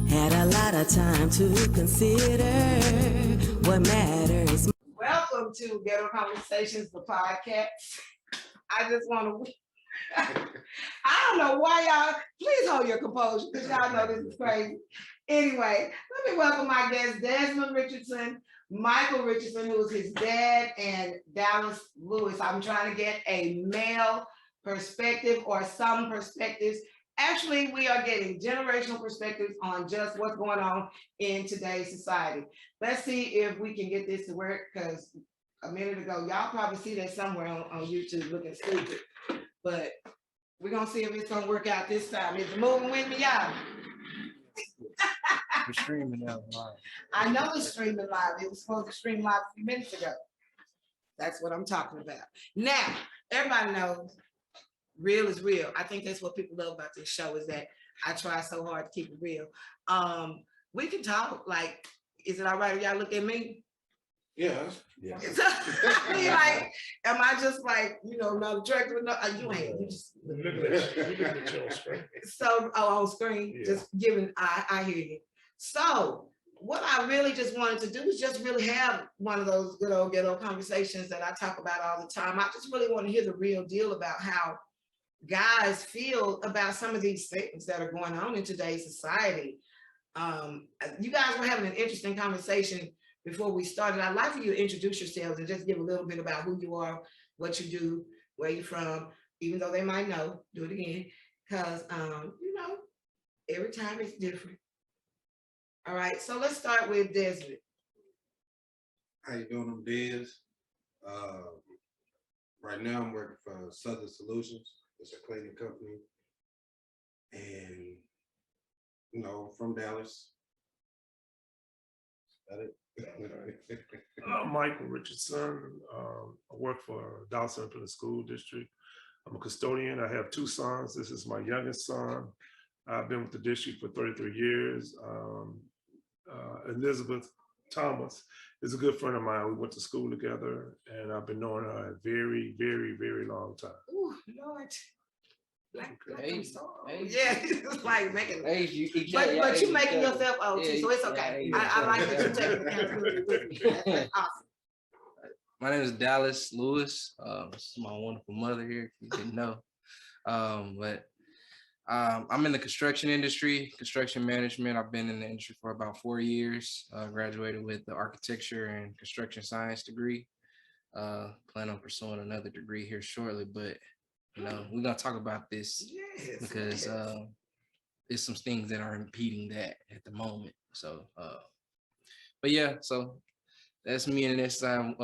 Had a lot of time to consider what matters. Welcome to Ghetto Conversations, the podcast. I just want to, I don't know why y'all, please hold your composure because y'all know this is crazy. Anyway, let me welcome my guest, Dezmon Richardson, Michael Richardson, who is his dad, and Dallas Lewis. I'm trying to get a male perspective or some perspectives. Actually, we are getting generational perspectives on just what's going on in today's society. Let's see if we can get this to work, because a minute ago, y'all probably see that somewhere on YouTube looking stupid, but we're gonna see if it's gonna work out this time. Is it moving with me, y'all? We're streaming now live. I know it's streaming live. It was supposed to stream live a few minutes ago. That's what I'm talking about. Now, everybody knows real is real. I think that's what people love about this show, is that I try so hard to keep it real. We can talk, like, is it all right if y'all look at me? Yeah. I mean, like, am I just like, not attractive enough? You ain't. You just Looking at you on screen. so on screen, Yeah. just giving. I hear you. So what I really just wanted to do is just really have one of those good old ghetto conversations that I talk about all the time. I just really want to hear the real deal about how guys feel about some of these things that are going on in today's society. You guys were having an interesting conversation before we started. I'd like for you to introduce yourselves and just give a little bit about who you are, what you do, where you're from, even though they might know. Do it again, because every time it's different. All right, so let's start with Dezmon. How you doing? I'm Dez. Right now I'm working for Southern Solutions. It's a cleaning company. And, I'm from Dallas. Got it? I'm Michael Richardson. I work for Dallas Independent School District. I'm a custodian. I have two sons. This is my youngest son. I've been with the district for 33 years. ElizabethThomas is a good friend of mine. We went to school together, and I've been knowing her a very, very, very long time. Oh, Lord. Like Hey, hey. yeah, it's like making Hey, but you making yourself old too, so it's okay. I like that you take accountability with me. That's awesome. My name is Dallas Lewis. This is my wonderful mother here, if you didn't know. I'm in the construction industry, construction management. I've been in the industry for about 4 years. Graduated with the architecture and construction science degree. Plan on pursuing another degree here shortly, but we're gonna talk about this because there's some things that are impeding that at the moment. So, but yeah, so that's me. And this time,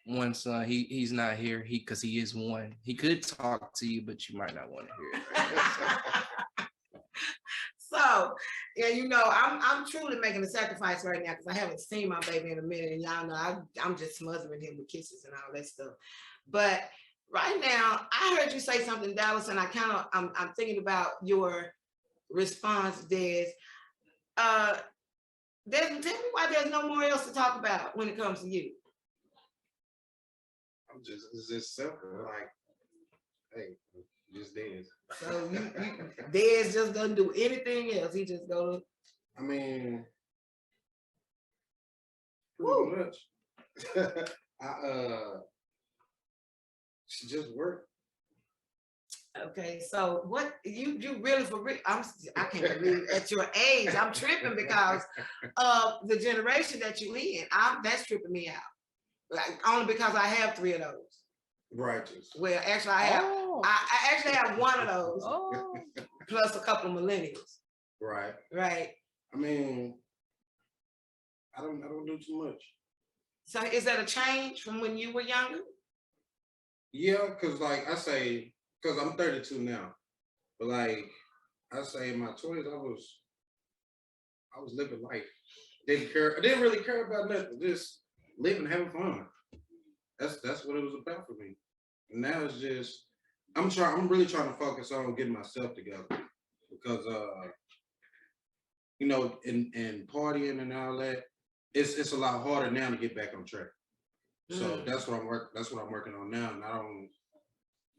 one son, he's not here. Because he is one. He could talk to you, but you might not want to hear it. Right? So, yeah, I'm truly making a sacrifice right now because I haven't seen my baby in a minute, and y'all know I'm just smothering him with kisses and all that stuff. But right now, I heard you say something, Dallas, and I'm thinking about your response, Des. Tell me why there's no more else to talk about when it comes to you. It's just simple. Like, hey, just Dez. So Dez just doesn't do anything else. He just goes. I mean, pretty much. She just worked. Okay, so what you really for real? I can't believe at your age I'm tripping because of the generation that you in. That's tripping me out. Like, only because I have 3 of those. Righteous. Well, actually, I actually have 1 of those, plus a couple of millennials. Right. Right. I mean, I don't do too much. So is that a change from when you were younger? Yeah, because like I say, because I'm 32 now, but like I say in my 20s, I was living life. I didn't really care about nothing. Just living, having fun. That's what it was about for me. And now it's just I'm really trying to focus on getting myself together because in partying and all that, it's a lot harder now to get back on track. So that's what I'm working on now, and I don't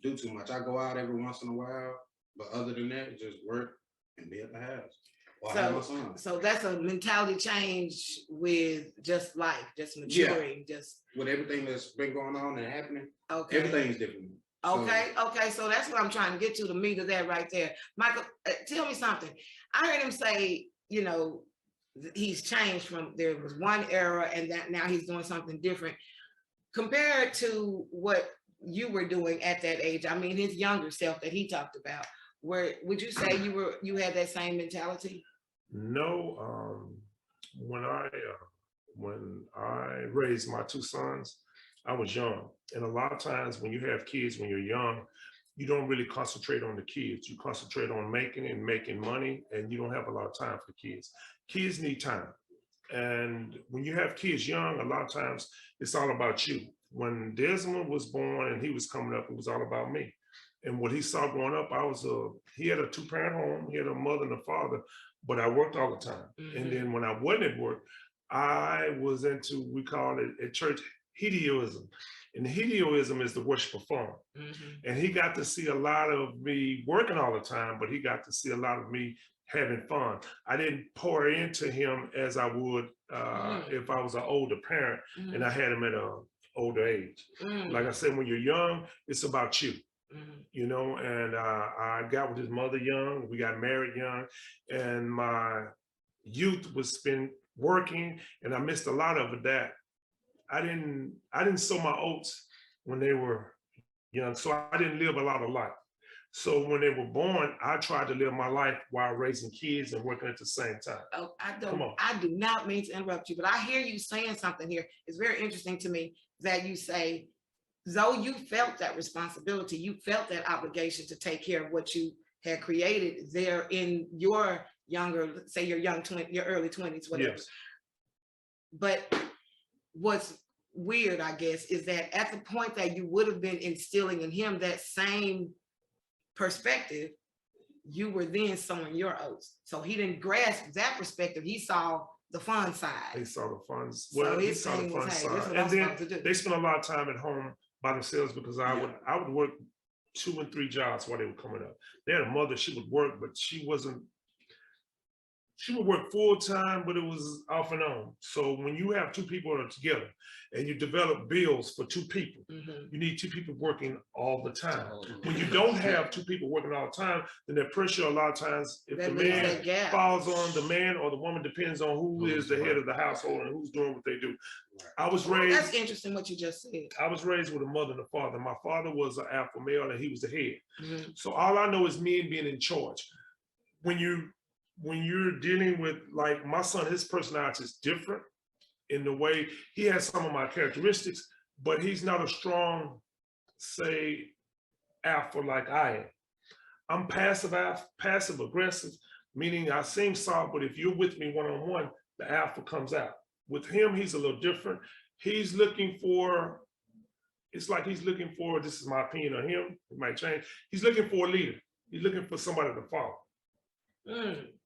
do too much. I go out every once in a while, but other than that, just work and be at the house. Or have my son. So that's a mentality change with just life, just maturing, just with everything that's been going on and happening. okay. Everything's different. Okay, okay, so that's what I'm trying to get to, the meat of that right there. Michael, tell me something. I heard him say, you know, he's changed from, there was one era and that now he's doing something different. Compared to what you were doing at that age, I mean, his younger self that he talked about, where would you say you had that same mentality? No, when I raised my two sons, I was young. And a lot of times when you have kids, when you're young, you don't really concentrate on the kids. You concentrate on making money, and you don't have a lot of time for the kids. Kids need time. And when you have kids young, a lot of times it's all about you. When Dezmon was born and he was coming up, it was all about me. And what he saw growing up, he had a two-parent home, he had a mother and a father, but I worked all the time. And then when I wasn't at work, I was into, we call it at church, hedoism. And hedoism is the worship of fun. And he got to see a lot of me working all the time, but he got to see a lot of me having fun. I didn't pour into him as I would if I was an older parent and I had him at an older age. Like I said, when you're young, it's about you. You know, and I got with his mother young, we got married young, and my youth was spent working, and I missed a lot of that. I didn't sow my oats when they were young, so I didn't live a lot of life. So when they were born, I tried to live my life while raising kids and working at the same time. Oh, I do not mean to interrupt you, but I hear you saying something here. It's very interesting to me that you say, though you felt that responsibility, you felt that obligation to take care of what you had created there in your younger, say your your early 20s, whatever. Yes. But what's weird, I guess, is that at the point that you would have been instilling in him that same perspective, you were then sowing your oats. So he didn't grasp that perspective. He saw the fun side. He saw the fun. Well, so he saw the fun side. And then they spent a lot of time at home by themselves because I would work 2 and 3 jobs while they were coming up. They had a mother, she would work, but she would work full time, but it was off and on. So when you have 2 people that are together and you develop bills for 2 people, you need 2 people working all the time. When you don't have 2 people working all the time, then that pressure a lot of times, if the man falls on the man or the woman, depends on who is the head of the household and who's doing what they do. I was raised. That's interesting what you just said. I was raised with a mother and a father. My father was an alpha male and he was the head. So all I know is men being in charge. When you're dealing with, like, my son, his personality is different in the way he has some of my characteristics, but he's not a strong, say, alpha like I am. I'm passive aggressive, meaning I seem soft, but if you're with me one-on-one, the alpha comes out. With him, he's a little different. He's looking for, it's like he's looking for, this is my opinion on him, it might change. He's looking for a leader. He's looking for somebody to follow.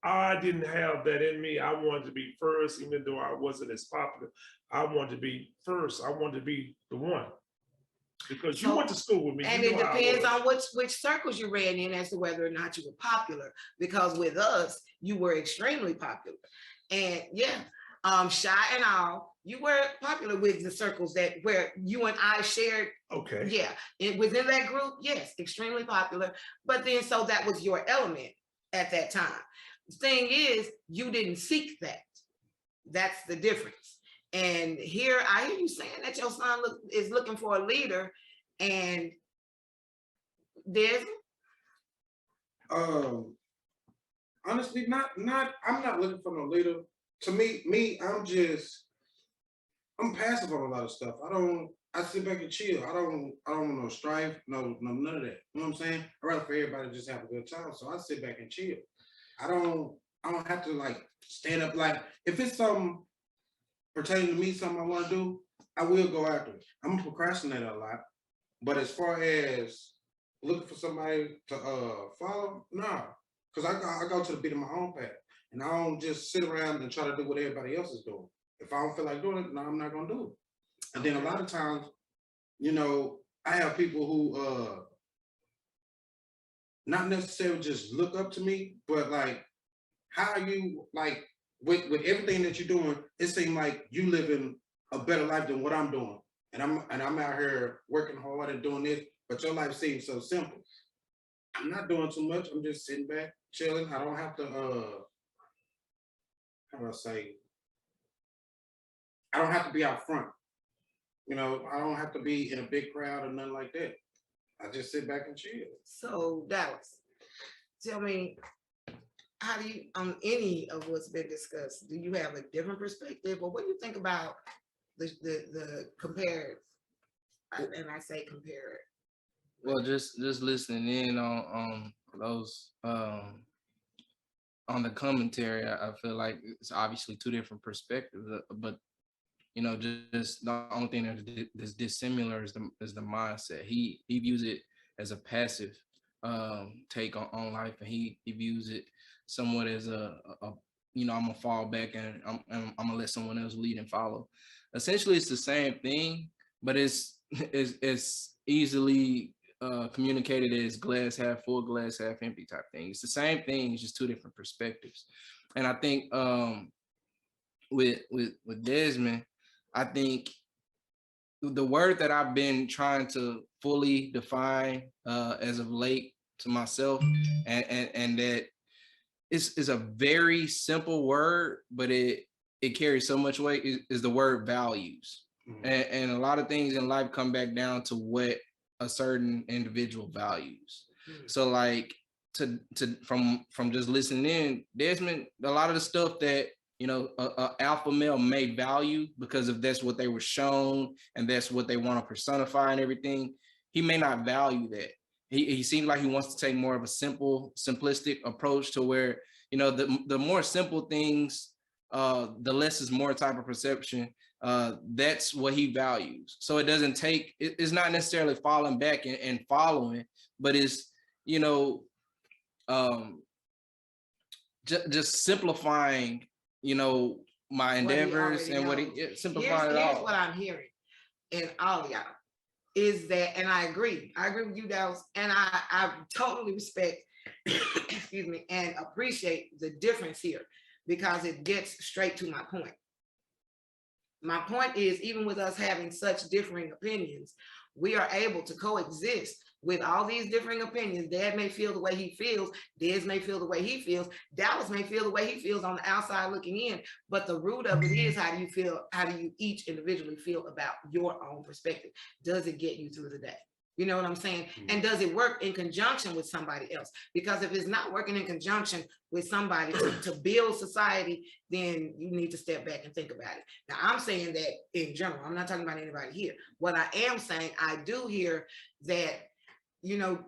I didn't have that in me. I wanted to be first, even though I wasn't as popular. I wanted to be first. I wanted to be the one. Because you went to school with me. And it depends on which circles you ran in as to whether or not you were popular. Because with us, you were extremely popular. And shy and all, you were popular with the circles that where you and I shared. Okay. Yeah. Within that group, yes, extremely popular. But then, so that was your element at that time. The thing is, you didn't seek that. That's the difference. And here I hear you saying that your son is looking for a leader, and there's honestly, I'm not looking for no leader. To me, I'm passive on a lot of stuff. I sit back and chill. I don't want no strife, no none of that. You know what I'm saying? I'd rather for everybody to just have a good time. So I sit back and chill. I don't have to, like, stand up. Like, if it's something pertaining to me, something I want to do, I will go after it. I'm a procrastinator a lot. But as far as looking for somebody to follow, nah. Because I go to the beat of my own path. And I don't just sit around and try to do what everybody else is doing. If I don't feel like doing it, no, I'm not gonna do it. And then a lot of times, you know, I have people who not necessarily just look up to me, but like, how are you, like, with everything that you're doing, it seems like you living a better life than what I'm doing. And I'm out here working hard and doing this, but your life seems so simple. I'm not doing too much. I'm just sitting back, chilling. I don't have to how do I say? I don't have to be out front. You know, I don't have to be in a big crowd or nothing like that. I just sit back and chill. So Dallas, tell me, how do you, on any of what's been discussed, do you have a different perspective, or what do you think about the compare? And I say compare it. Well, just listening in on those on the commentary, I feel like it's obviously two different perspectives, but you know, just the only thing that's dissimilar is the mindset. He views it as a passive take on life, and he views it somewhat as a you know, I'm gonna fall back and I'm gonna let someone else lead and follow. Essentially, it's the same thing, but it's easily communicated as glass half full, glass half empty type thing. It's the same thing, it's just two different perspectives. And I think with Dezmon, I think the word that I've been trying to fully define as of late to myself, and that is a very simple word, but it carries so much weight, is the word values. And a lot of things in life come back down to what a certain individual values. So like from just listening in, Dezmon, a lot of the stuff that, you know, a alpha male may value because of that's what they were shown and that's what they want to personify and everything, he may not value that. He seems like he wants to take more of a simplistic approach to where, you know, the more simple things, the less is more type of perception. That's what he values. So it doesn't take, it's not necessarily falling back and following, but it's, you know, just simplifying, you know, my endeavors and what he simplifying it all. Here's what I'm hearing in all y'all is that, and I agree with you, Dallas, and I totally respect, excuse me, and appreciate the difference here because it gets straight to my point. My point is, even with us having such differing opinions, we are able to coexist with all these differing opinions. Dad may feel the way he feels, Dez may feel the way he feels, Dallas may feel the way he feels on the outside looking in, but the root of it is, how do you feel, how do you each individually feel about your own perspective? Does it get you through the day? You know what I'm saying? And does it work in conjunction with somebody else? Because if it's not working in conjunction with somebody to build society, then you need to step back and think about it. Now, I'm saying that in general, I'm not talking about anybody here. What I am saying, I do hear that, you know,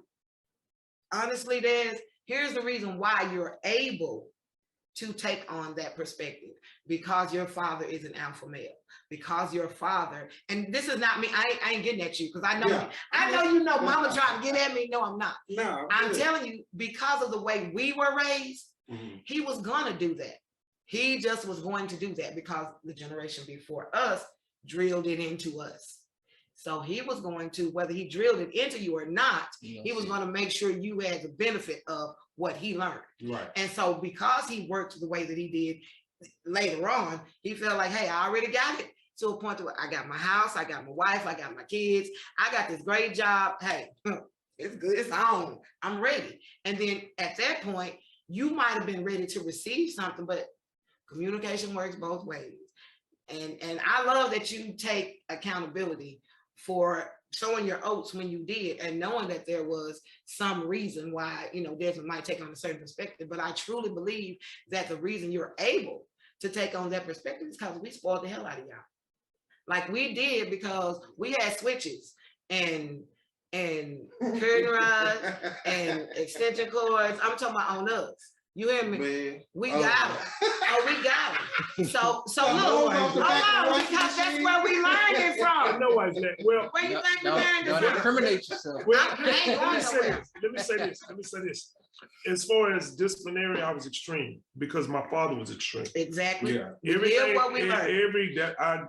honestly, Dez, here's the reason why you're able to take on that perspective, because your father is an alpha male, because your father, and this is not me, I ain't getting at you, because I know, yeah. I know you know mama trying to get at me. No, I'm not. No, I'm telling you, because of the way we were raised, he was gonna do that. He just was going to do that because the generation before us drilled it into us. So he was going to, whether he drilled it into you or not, he was going to make sure you had the benefit of what he learned. Right. And so because he worked the way that he did later on, he felt like, hey, I already got it to a point where I got my house, I got my wife, I got my kids, I got this great job. Hey, it's good, it's on, I'm ready. And then at that point, you might have been ready to receive something, but communication works both ways. And I love that you take accountability for showing your oats when you did, and knowing that there was some reason why, you know, Dezmon might take on a certain perspective, but I truly believe that the reason you're able to take on that perspective is because we spoiled the hell out of y'all. Like we did, because we had switches and curtain rods and extension cords. I'm talking about on us. You hear me? Man. We got them. Oh, we got them. So look, hold on, because that's where we learned it from. No, I said, well, where you think we learned it from? Don't incriminate yourself. Well, let me say this. As far as disciplinary, I was extreme because my father was extreme. Exactly. Yeah. Everything, what we learned. I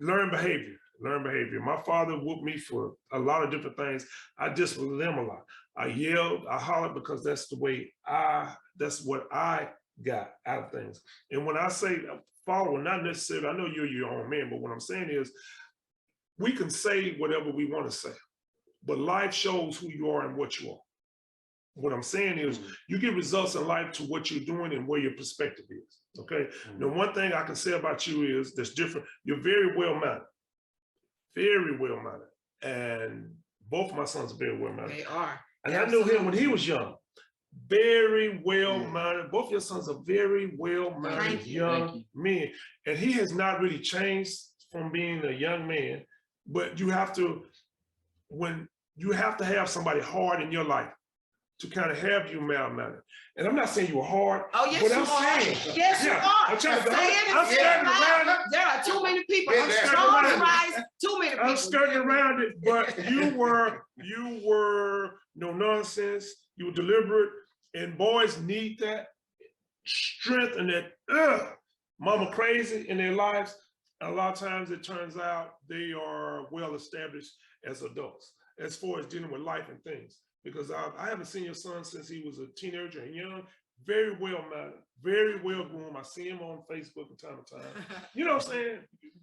learned behavior. learn behavior. My father whooped me for a lot of different things. I disciplined them a lot. I yelled, I hollered because that's the way that's what I got out of things. And when I say follow, not necessarily, I know you're your own man, but what I'm saying is we can say whatever we want to say, but life shows who you are and what you are. What I'm saying is you get results in life to what you're doing and where your perspective is. Okay. Now, one thing I can say about you is that's different. You're very well-mannered, very well-mannered. And both of my sons are very well-mannered. They are. And I knew him when he was young. Very well-mannered. Both your sons are very well-mannered young men. And he has not really changed from being a young man, but you have to have somebody hard in your life to kind of have you well-mannered. And I'm not saying you were hard. Oh, yes, but you I'm are. saying, Yes, you are. I'm trying to, I'm skirting around it. There are too many people. I'm skirting around it. Too many people. I'm skirting around it, but you were no nonsense. You were deliberate, and boys need that strength and that mama crazy in their lives. And a lot of times it turns out they are well established as adults as far as dealing with life and things. Because I haven't seen your son since he was a teenager and young, very well mannered, very well groomed. I see him on Facebook from time to time. You know what I'm saying?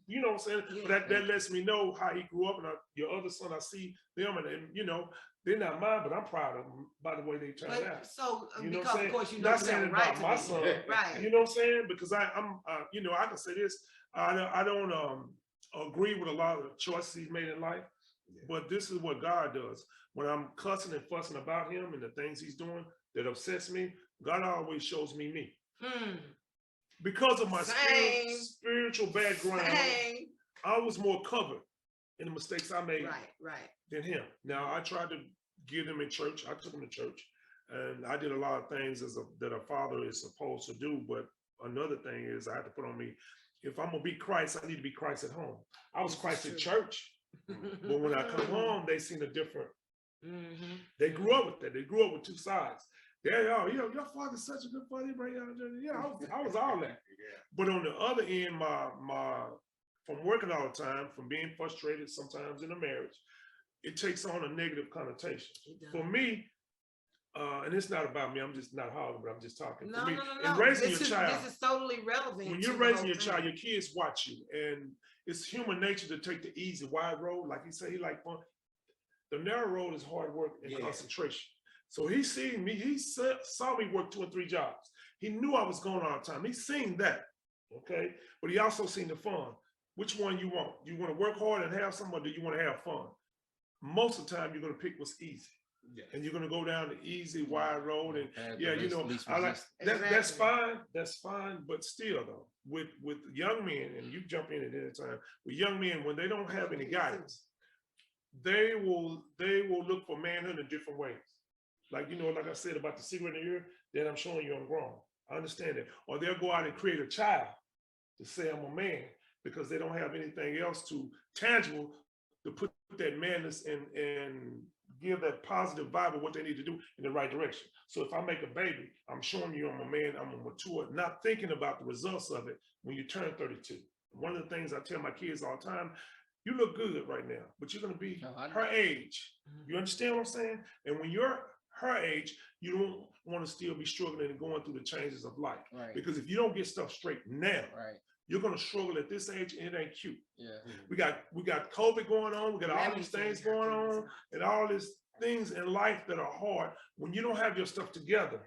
You know what I'm saying? Yeah. That lets me know how he grew up. And your other son, I see them, and you know, they're not mine, but I'm proud of them by the way they turned out. So, You know because of course you know not saying right about my son, right? You know what I'm saying? Because I'm, you know, I can say this. I don't agree with a lot of the choices he's made in life, but this is what God does. When I'm cussing and fussing about him and the things he's doing that upsets me, God always shows me me. Because of my spiritual background, I was more covered in the mistakes I made than him. Now, I tried to give them in church. I took them to church, and I did a lot of things that a father is supposed to do. But another thing is I had to put on me, if I'm going to be Christ, I need to be Christ at home. I was Christ at church, but when I come home, they seen a different. They grew up with that. They grew up with two sides. There, you know, your father's such a good father. Yeah, I was all that. But on the other end, from working all the time, from being frustrated sometimes in a marriage, it takes on a negative connotation. For me, and it's not about me, I'm just not hollering, but I'm just talking. No, for me, no. in raising your child, this is totally relevant. when you're raising your child, your kids watch you, and it's human nature to take the easy, wide road. Like he said, he like fun. The narrow road is hard work and concentration. So he seen me, he saw me work 2 or 3 jobs. He knew I was going all the time. He seen that, okay? But he also seen the fun. Which one you want? You want to work hard and have some, or do you want to have fun? Most of the time, you're going to pick what's easy. And you're going to go down the easy, wide road. And you know, I like that, that's fine. That's fine. But still, though, with young men, and you jump in at any time, with young men, when they don't have any guidance, they will look for manhood in different ways. Like, you know, like I said about the cigarette in the ear, then I'm showing you I'm grown. I understand that. Or they'll go out and create a child to say I'm a man because they don't have anything else tangible to put that madness and give that positive vibe of what they need to do in the right direction. So if I make a baby, I'm showing you I'm a man, I'm a mature, not thinking about the results of it when you turn 32. One of the things I tell my kids all the time, you look good right now, but you're going to be her age. You understand what I'm saying? And when you're her age, you don't want to still be struggling and going through the changes of life. Because if you don't get stuff straight now, you're going to struggle at this age, and it ain't cute. We got COVID going on. We got all these things going on and all these things in life that are hard when you don't have your stuff together.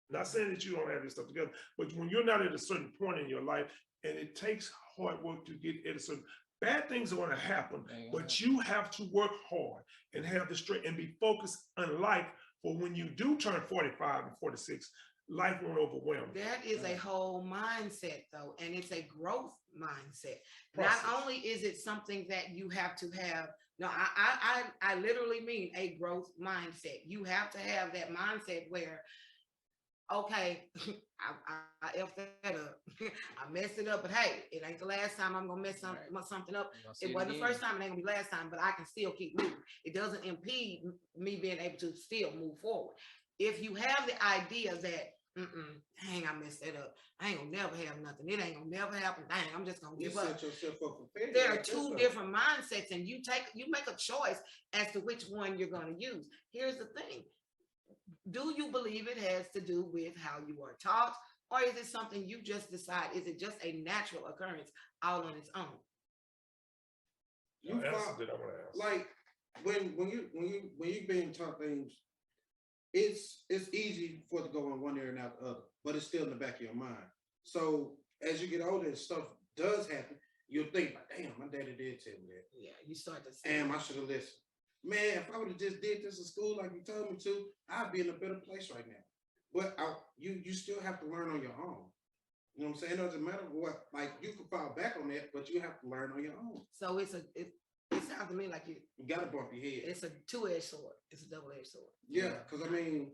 Not saying that you don't have your stuff together, but when you're not at a certain point in your life, and it takes hard work to get at a certain. Bad things are going to happen, but you have to work hard and have the strength and be focused on life. For when you do turn 45 and 46, life won't overwhelm you. That is a whole mindset, though, and it's a growth mindset. Process. Not only is it something that you have to have. No, I literally mean a growth mindset. You have to have that mindset where, okay, I effed that up. I messed it up, but hey, it ain't the last time I'm gonna mess something up. It wasn't the first time, it ain't gonna be the last time, but I can still keep moving. It doesn't impede me being able to still move forward. If you have the idea that Dang, I messed that up. I ain't gonna never have nothing. It ain't gonna never happen. Dang, I'm just gonna You give up. set yourself up for failure. There are like that, two though. different mindsets, and you make a choice as to which one you're gonna use. Here's the thing. Do you believe it has to do with how you are taught, or is it something you just decide? Is it just a natural occurrence all on its own? You Answer follow, that I want to ask. like when you being taught things, it's easy for it to go on one ear and out the other, but it's still in the back of your mind. So as you get older and stuff does happen, you'll think like, damn, my daddy did tell me that. Yeah, you start to see. Damn, I should have listened. Man, if I would have just did this in school like you told me to, I'd be in a better place right now. But you still have to learn on your own. You know what I'm saying? It doesn't matter what, like you can fall back on that, but you have to learn on your own. So it sounds to me like You gotta bump your head. it's a two-edged sword. It's a double-edged sword. Yeah, because I mean,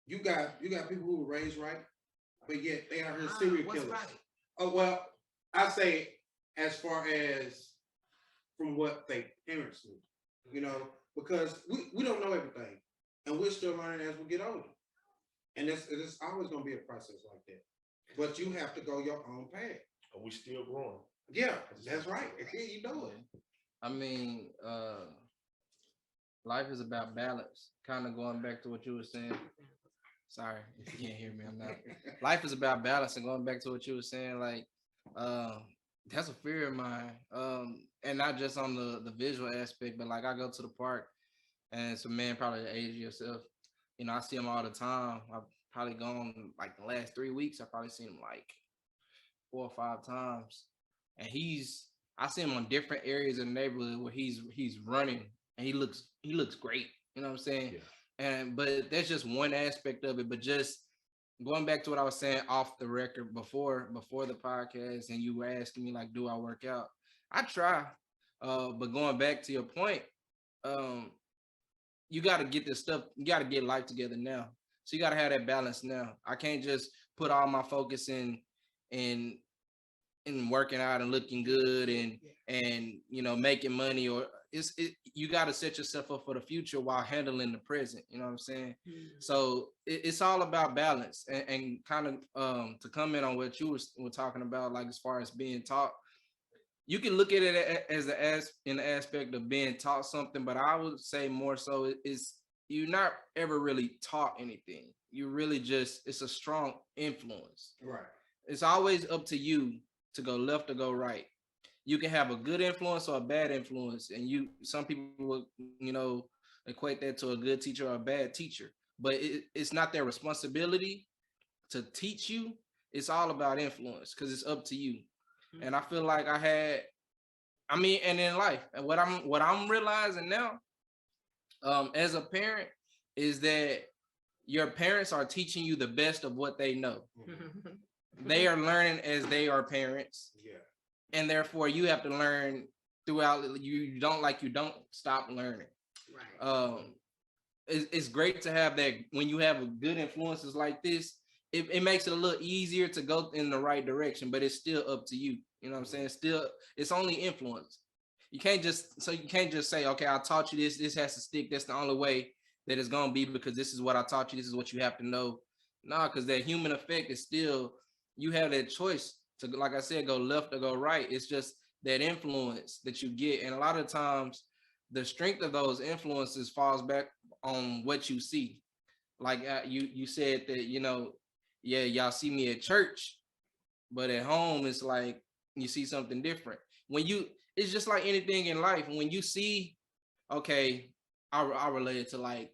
you got people who were raised right, but yet they are here serial What's killers. right? Oh well, I say as far as from what their parents knew, you know, because we don't know everything, and we're still learning as we get older, and it's always gonna be a process like that. But you have to go your own path. Are we still growing? Yeah, that's right. You know it. I mean, life is about balance. Kind of going back to what you were saying. Sorry if you can't hear me. I'm not. Life is about balance, and going back to what you were saying, like, that's a fear of mine. And not just on the visual aspect, but like I go to the park, and some man probably the age of yourself. You know, I see him all the time. I've probably gone like the last 3 weeks. I've probably seen him like 4 or 5 times, and I see him on different areas of the neighborhood where he's running, and he looks great. You know what I'm saying? Yeah. But that's just one aspect of it. But just going back to what I was saying off the record before the podcast, and you were asking me like, do I work out? I try, but going back to your point, you got to get this stuff. You got to get life together now. So you got to have that balance now. I can't just put all my focus in working out and looking good and you know, making money, or you got to set yourself up for the future while handling the present. You know what I'm saying? So it's all about balance, and kind of to comment on what you were talking about, like as far as being taught, you can look at it as in the aspect of being taught something, but I would say more so is you're not ever really taught anything. You really just, it's a strong influence. Right. It's always up to you to go left or go right. You can have a good influence or a bad influence, and some people will, you know, equate that to a good teacher or a bad teacher, but it's not their responsibility to teach you. It's all about influence because it's up to you. And I feel like and in life, and what I'm realizing now, as a parent, is that your parents are teaching you the best of what they know. They are learning as they are parents. Yeah. And therefore you have to learn throughout. You don't stop learning. Right. It's great to have that. When you have good influences like this, it makes it a little easier to go in the right direction, but it's still up to you. You know what I'm saying? It's only influence. You can't just say, okay, I taught you this has to stick. That's the only way that it's gonna be, because this is what I taught you. This is what you have to know. No, because that human effect is still, you have that choice to, like I said, go left or go right. It's just that influence that you get. And a lot of times the strength of those influences falls back on what you see. Like you said that, you know, yeah, y'all see me at church, but at home it's like you see something different. It's just like anything in life. When you see, okay, I relate it to like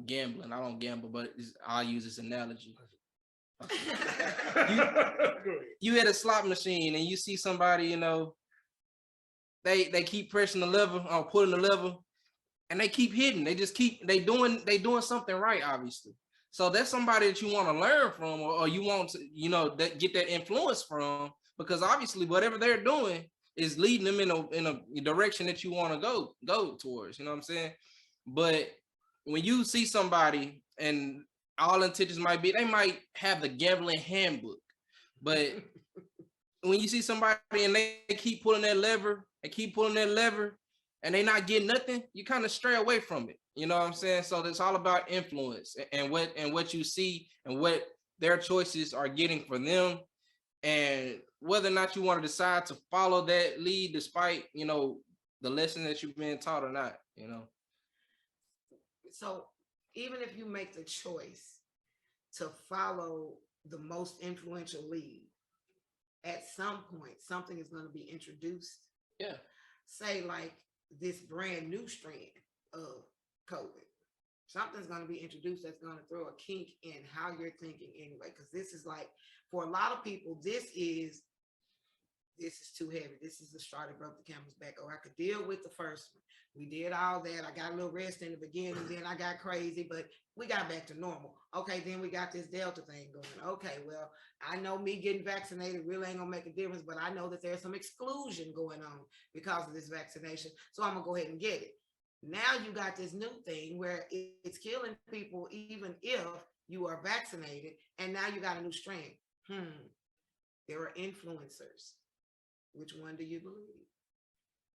gambling. I don't gamble, but I'll use this analogy. You hit a slot machine and you see somebody, you know, they keep pressing the lever or pulling the lever, and they keep hitting. They doing something right, obviously. So that's somebody that you want to learn from, or you want to, you know, get that influence from, because obviously whatever they're doing is leading them in a direction that you want to go towards. You know what I'm saying? But when you see somebody, and all intentions might be, they might have the gambling handbook, but when you see somebody and they keep pulling that lever and they not getting nothing, you kind of stray away from it. You know what I'm saying? So it's all about influence and what you see and what their choices are getting for them, and whether or not you want to decide to follow that lead despite, the lesson that you've been taught or not, So even if you make the choice to follow the most influential lead, at some point something is going to be introduced. Yeah. Say like this brand new strand of COVID. Something's going to be introduced that's going to throw a kink in how you're thinking anyway. Because this is like, for a lot of people, this is too heavy. This is the straw that broke the camel's back. Oh, I could deal with the first one. We did all that. I got a little rest in the beginning, then I got crazy, but we got back to normal. Okay, then we got this Delta thing going. Okay, well, I know me getting vaccinated really ain't gonna make a difference, but I know that there's some exclusion going on because of this vaccination. So I'm gonna go ahead and get it. Now you got this new thing where it's killing people even if you are vaccinated, and now you got a new strain. There are influencers. Which one do you believe?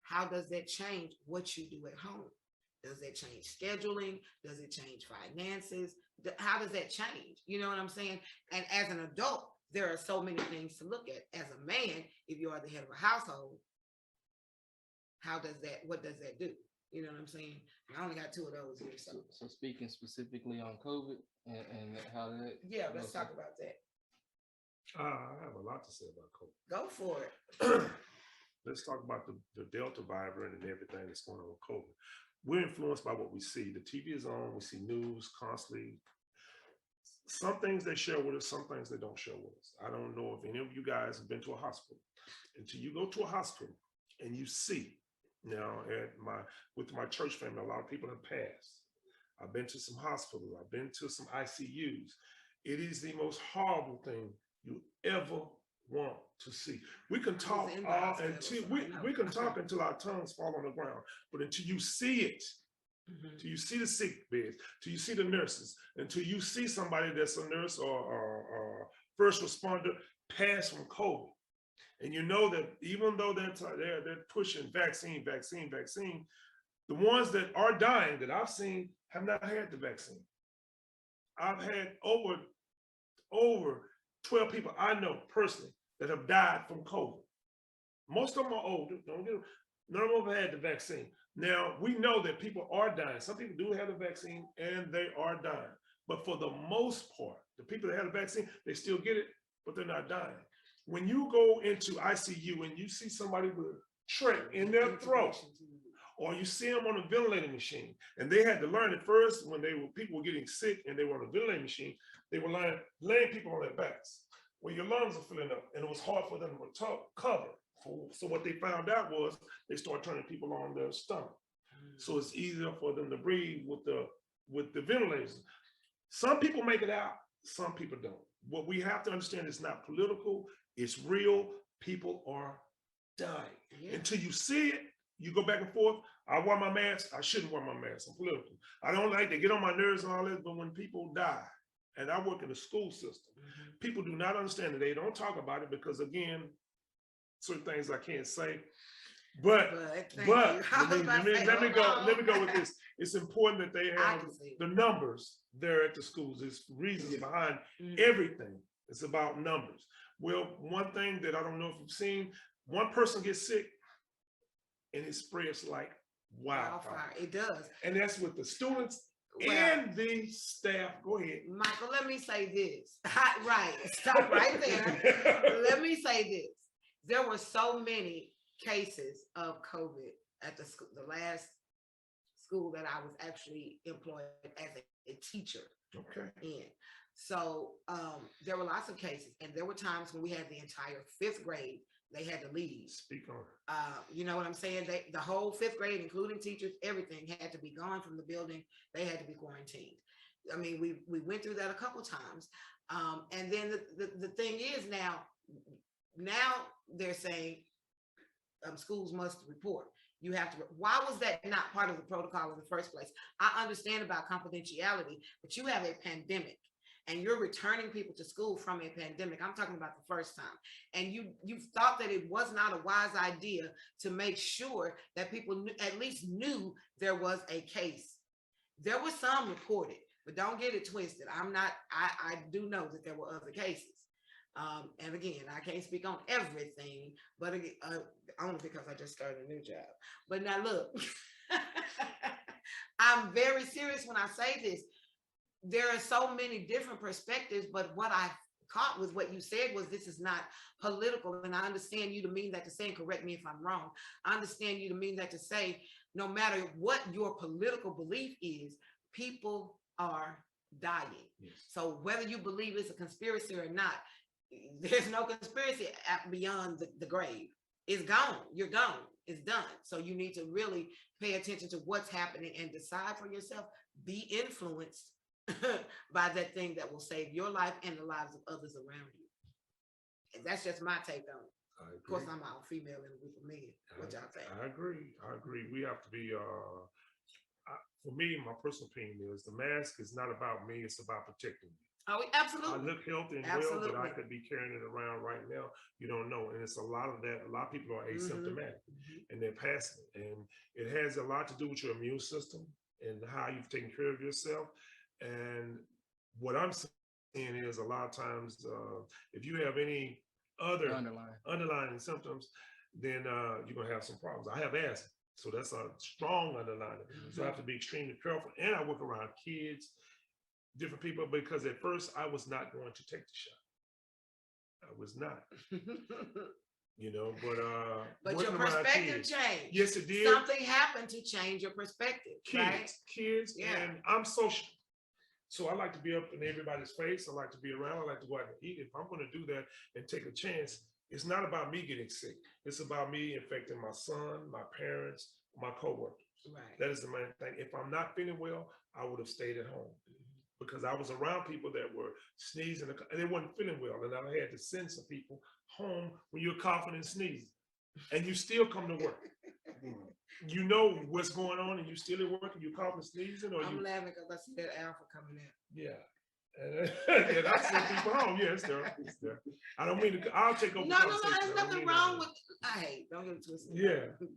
How does that change what you do at home? Does that change scheduling? Does it change finances? How does that change? You know what I'm saying? And as an adult, there are so many things to look at. As a man, if you are the head of a household, what does that do? You know what I'm saying? I only got 2 of those here. So speaking specifically on COVID and how that. Yeah, let's talk about that. I have a lot to say about COVID. Go for it. Let's talk about the Delta variant and everything that's going on with COVID. We're influenced by what we see. The TV is on, we see news constantly. Some things they share with us, some things they don't share with us. I don't know if any of you guys have been to a hospital. Until you go to a hospital and you see, now with my church family, a lot of people have passed. I've been to some hospitals, I've been to some ICUs. It is the most horrible thing you ever want to see. We can talk we can talk until our tongues fall on the ground, but until you see it, till you see the sick beds, till you see the nurses, until you see somebody that's a nurse or first responder pass from COVID, and you know that even though they're pushing vaccine, the ones that are dying that I've seen have not had the vaccine. I've had over 12 people I know personally that have died from COVID. Most of them are older. None of them have had the vaccine. Now, we know that people are dying. Some people do have the vaccine and they are dying. But for the most part, the people that have the vaccine, they still get it, but they're not dying. When you go into ICU and you see somebody with a trach in their throat, or you see them on a ventilator machine, and they had to learn at first when people were getting sick and they were on a ventilator machine, they were laying people on their backs. Well, your lungs are filling up, and it was hard for them to cover. So what they found out was they started turning people on their stomach. So it's easier for them to breathe with the ventilators. Some people make it out, some people don't. What we have to understand is not political, it's real. People are dying. Yeah. Until you see it, you go back and forth. I wear my mask, I shouldn't wear my mask. I'm political. I don't like to get on my nerves and all this, but when people die, and I work in the school system, people do not understand it. They don't talk about it because, again, certain things I can't say. But let me go with this. It's important that they have the numbers there at the schools. There's reasons behind everything. It's about numbers. Well, one thing that I don't know if you've seen, one person gets sick and it spreads like wildfire. It does. And that's with the students and the staff. Go ahead. Michael, let me say this. Right. Stop right there. Let me say this. There were so many cases of COVID at the school, the last school that I was actually employed as a teacher in. So there were lots of cases, and there were times when we had the entire 5th grade, they had to leave. Speak on it. You know what I'm saying? The whole 5th grade, including teachers, everything had to be gone from the building. They had to be quarantined. I mean, we went through that a couple times. And then the thing is now they're saying schools must report. You have to. Why was that not part of the protocol in the first place? I understand about confidentiality, but you have a pandemic and you're returning people to school from a pandemic. I'm talking about the first time. And you thought that it was not a wise idea to make sure that people at least knew there was a case. There was some reported, But don't get it twisted. I do know that there were other cases. And again, I can't speak on everything, but only because I just started a new job. But now look, I'm very serious when I say this. There are so many different perspectives, but what I caught with what you said was this is not political. And I understand you to mean that to say, and correct me if I'm wrong, I understand you to mean that to say, no matter what your political belief is, people are dying. Yes. So whether you believe it's a conspiracy or not, there's no conspiracy beyond the grave. It's gone. You're gone. It's done. So you need to really pay attention to what's happening and decide for yourself. Be influenced by that thing that will save your life and the lives of others around you. And that's just my take on it. Of course, I'm all female in a group of men. What y'all think? I agree. We have to be. For me, my personal opinion is the mask is not about me. It's about protecting me. Oh, absolutely. I look healthy and well, but I could be carrying it around right now. You don't know. And it's a lot of that. A lot of people are asymptomatic and they're passing it. And it has a lot to do with your immune system and how you've taken care of yourself. And what I'm saying is a lot of times, if you have any other underlying symptoms, then you're going to have some problems. I have asthma. So that's a strong underlying. So I have to be extremely careful. And I work around kids, different people, because at first I was not going to take the shot. I was not, you know, but your perspective changed. Yes, it did. Something happened to change your perspective. Kids, and I'm social. So I like to be up in everybody's face. I like to be around. I like to go out and eat. If I'm going to do that and take a chance, it's not about me getting sick. It's about me infecting my son, my parents, my coworkers. Right. That is the main thing. If I'm not feeling well, I would have stayed at home because I was around people that were sneezing and they weren't feeling well. And I had to send some people home when you're coughing and sneezing and you still come to work. You know what's going on and you still at work and you coughing and sneezing. Or I'm laughing because I see that alpha coming in. Yeah. And I send people home. Yeah, it's there. It's there. I don't mean to. I'll take over. No, there's nothing wrong with. Hey, don't get it twisted. Yeah,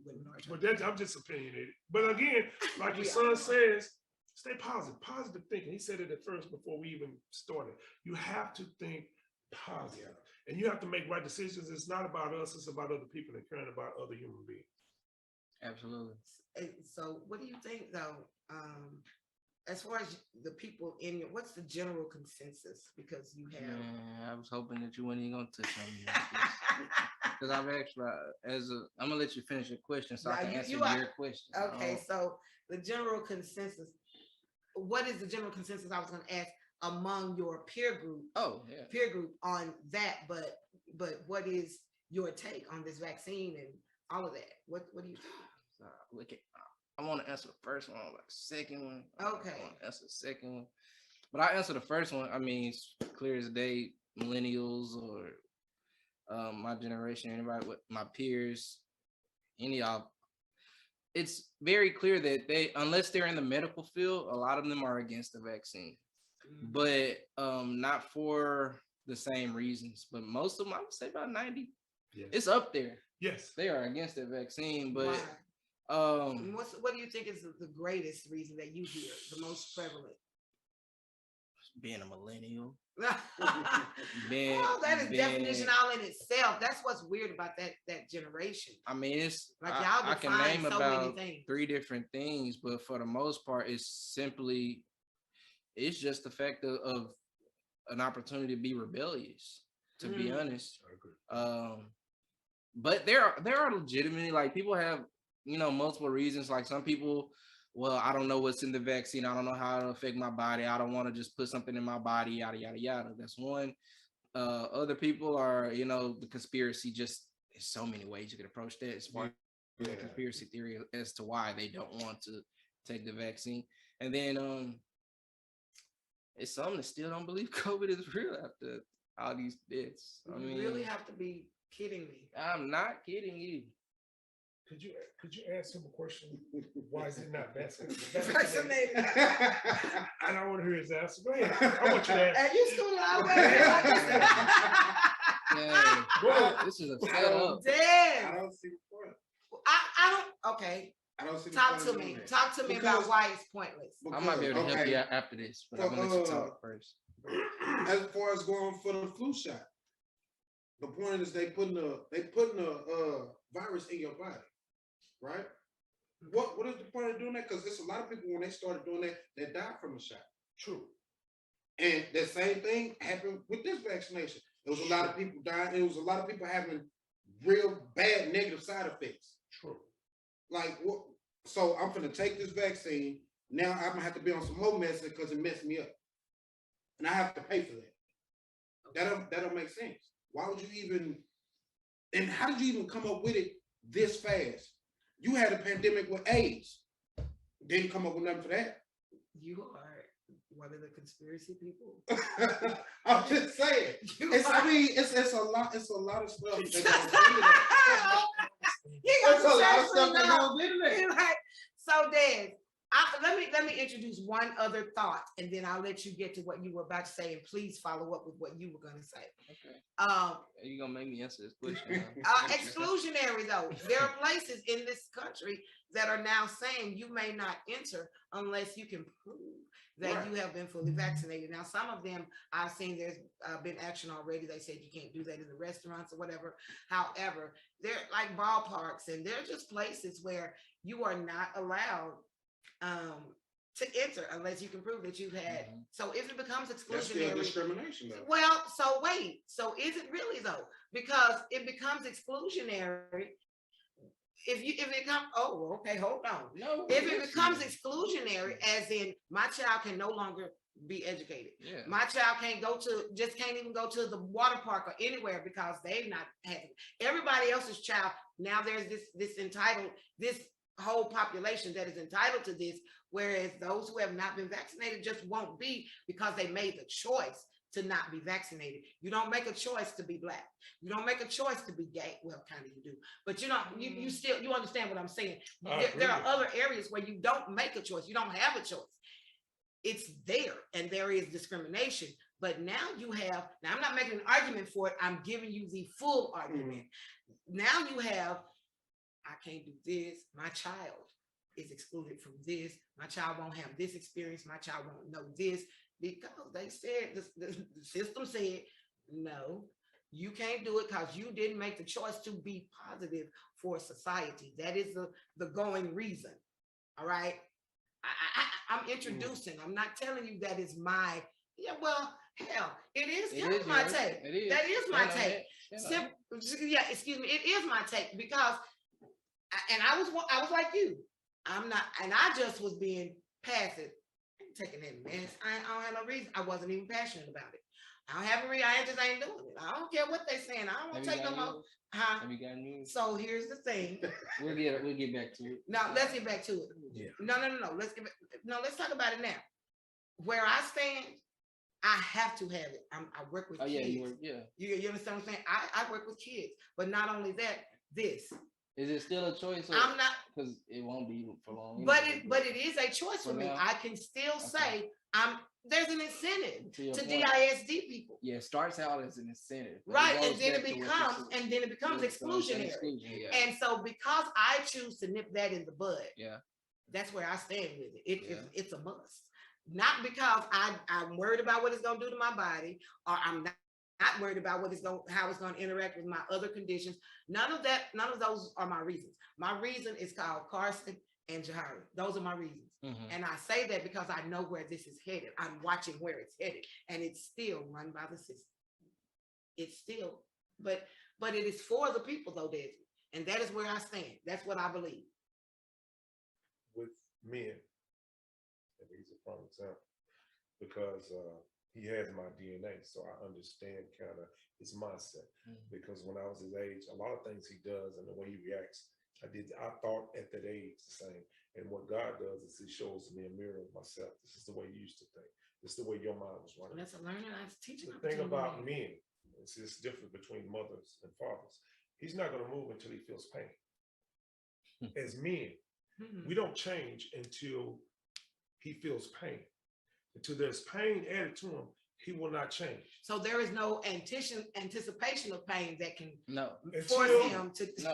but that's I'm just opinionated. But again, like your son says, stay positive. Positive thinking. He said it at first before we even started. You have to think positive, and you have to make right decisions. It's not about us. It's about other people and caring about other human beings. Absolutely. So, what do you think, though? As far as the people in your, what's the general consensus? Because you have. Man, I was hoping that you weren't even gonna touch on me because I've actually, I'm gonna let you finish your question so I can answer your question. Okay, so the general consensus. What is the general consensus? I was going to ask among your peer group. Oh, yeah. Peer group on that, but what is your take on this vaccine and all of that? What do you think? I want to answer the first one, like second one. Okay. I want to answer the second one. But I answer the first one. I mean, it's clear as day, millennials or my generation, anybody with my peers, any of y'all, it's very clear that they, unless they're in the medical field, a lot of them are against the vaccine. But not for the same reasons. But most of them, I would say about 90. Yes. It's up there. Yes. They are against the vaccine, but Why? What do you think is the greatest reason that you hear, the most prevalent? Being a millennial. Well, that is definition all in itself. That's what's weird about that generation. I mean, it's like y'all I can name so about many things. 3 different things, but for the most part, it's just the fact of an opportunity to be rebellious, to be honest. I agree. But there are legitimately, like, people have, multiple reasons. Like, some people, well, I don't know what's in the vaccine. I don't know how it'll affect my body. I don't want to just put something in my body, yada, yada, yada. That's one. Other people are, the conspiracy, just there's so many ways you can approach that. It's part of the conspiracy theory as to why they don't want to take the vaccine. And then it's some that still don't believe COVID is real after all these deaths. I mean, you really have to be kidding me. I'm not kidding you. Could you ask him a question? Why is it not vaccinated? Vaccinated. I don't want to hear his answer. Go ahead. I want you to ask. And you schooling out Yeah, this is a setup. Damn. I don't see the point. I don't. Okay. I don't see the Talk point to in doing me. that. Talk to me Because- about why it's pointless. I might be able to help okay, you out after this, but I'm gonna let you talk first. As far as going for the flu shot, the point is they putting a virus in your body, right? What is the point of doing that? Because there's a lot of people when they started doing that died from the shot. True. And the same thing happened with this vaccination. There was a lot of people dying. It was a lot of people having real bad negative side effects. True. Like what? So I'm gonna take this vaccine. Now I'm gonna have to be on some more medicine because it messed me up, and I have to pay for that. That don't make sense. Why would you even? And how did you even come up with it this fast? You had a pandemic with AIDS. Didn't come up with nothing for that. You are one of the conspiracy people. I'm just saying. I mean, it's a lot. It's a lot of stuff. That goes into that. It's a lot of stuff that goes into that. Like, so Des, let me introduce one other thought, and then I'll let you get to what you were about to say, and please follow up with what you were going to say. Okay. Um, You gonna make me answer this question? exclusionary though, there are places in this country that are now saying you may not enter unless you can prove that Right. you have been fully vaccinated. Now, some of them I've seen there's been action already. They said you can't do that in the restaurants or whatever. However, they're like ballparks, and they're just places where you are not allowed to enter unless you can prove that you've had. Mhm. So if it becomes That's still exclusionary, discrimination, though. well, so wait. So is it really though? Because it becomes exclusionary. If it comes, oh, okay, hold on. No. If it becomes exclusionary, as in my child can no longer be educated. Yeah. My child can't even go to the water park or anywhere because they've not had it. Everybody else's child. Now there's this whole population that is entitled to this, whereas those who have not been vaccinated just won't be because they made the choice to not be vaccinated. You don't make a choice to be Black. You don't make a choice to be gay. Well, kind of you do, but you don't. You still understand what I'm saying. There are other areas where you don't make a choice. You don't have a choice. It's there, and there is discrimination. But now I'm not making an argument for it. I'm giving you the full argument. Now you have, I can't do this. My child is excluded from this. My child won't have this experience. My child won't know this because they said, the system said, no, you can't do it because you didn't make the choice to be positive for society. That is the going reason. All right. I'm introducing. I'm not telling you that is my, well, hell, it is kind of my take. That is my take. Yeah, excuse me. It is my take because, and I was like you. I'm not, and I just was being passive. I'm taking that mess. I don't have no reason. I wasn't even passionate about it. I don't have a reason. I just ain't doing it. I don't care what they saying. I don't want to take no more. Huh? Have you got news? So here's the thing. We'll get back to it. Now let's get back to it. Yeah. No. Let's talk about it now. Where I stand, I have to have it. I work with kids. You understand what I'm saying? I work with kids, but not only that, this. Is it still a choice? I'm not, because it won't be for long. But it is a choice for me. now, I can still say there's an incentive to point. DISD people. Yeah, it starts out as an incentive. Right, and then it becomes exclusionary. And so because I choose to nip that in the bud, that's where I stand with it. It's a must. Not because I'm worried about what it's gonna do to my body, or I'm not worried about how it's gonna interact with my other conditions. None of those are my reasons. My reason is called Carson and Jahari. Those are my reasons. Mm-hmm. And I say that because I know where this is headed. I'm watching where it's headed, and it's still run by the system. It's still, but it is for the people though, Dezmon. And that is where I stand. That's what I believe. With men, and he's a prime example, because he has my DNA, so I understand kind of his mindset. Mm-hmm. Because when I was his age, a lot of things he does and the way he reacts, I thought at that age the same. And what God does is he shows me a mirror of myself. This is the way you used to think. This is the way your mind was running. And that's a learning. I was teaching. The thing about men, it's different between mothers and fathers. He's not going to move until he feels pain. As men, we don't change until he feels pain. Until there's pain added to him, he will not change. So there is no anticipation of pain that can No. force Until- him to. No.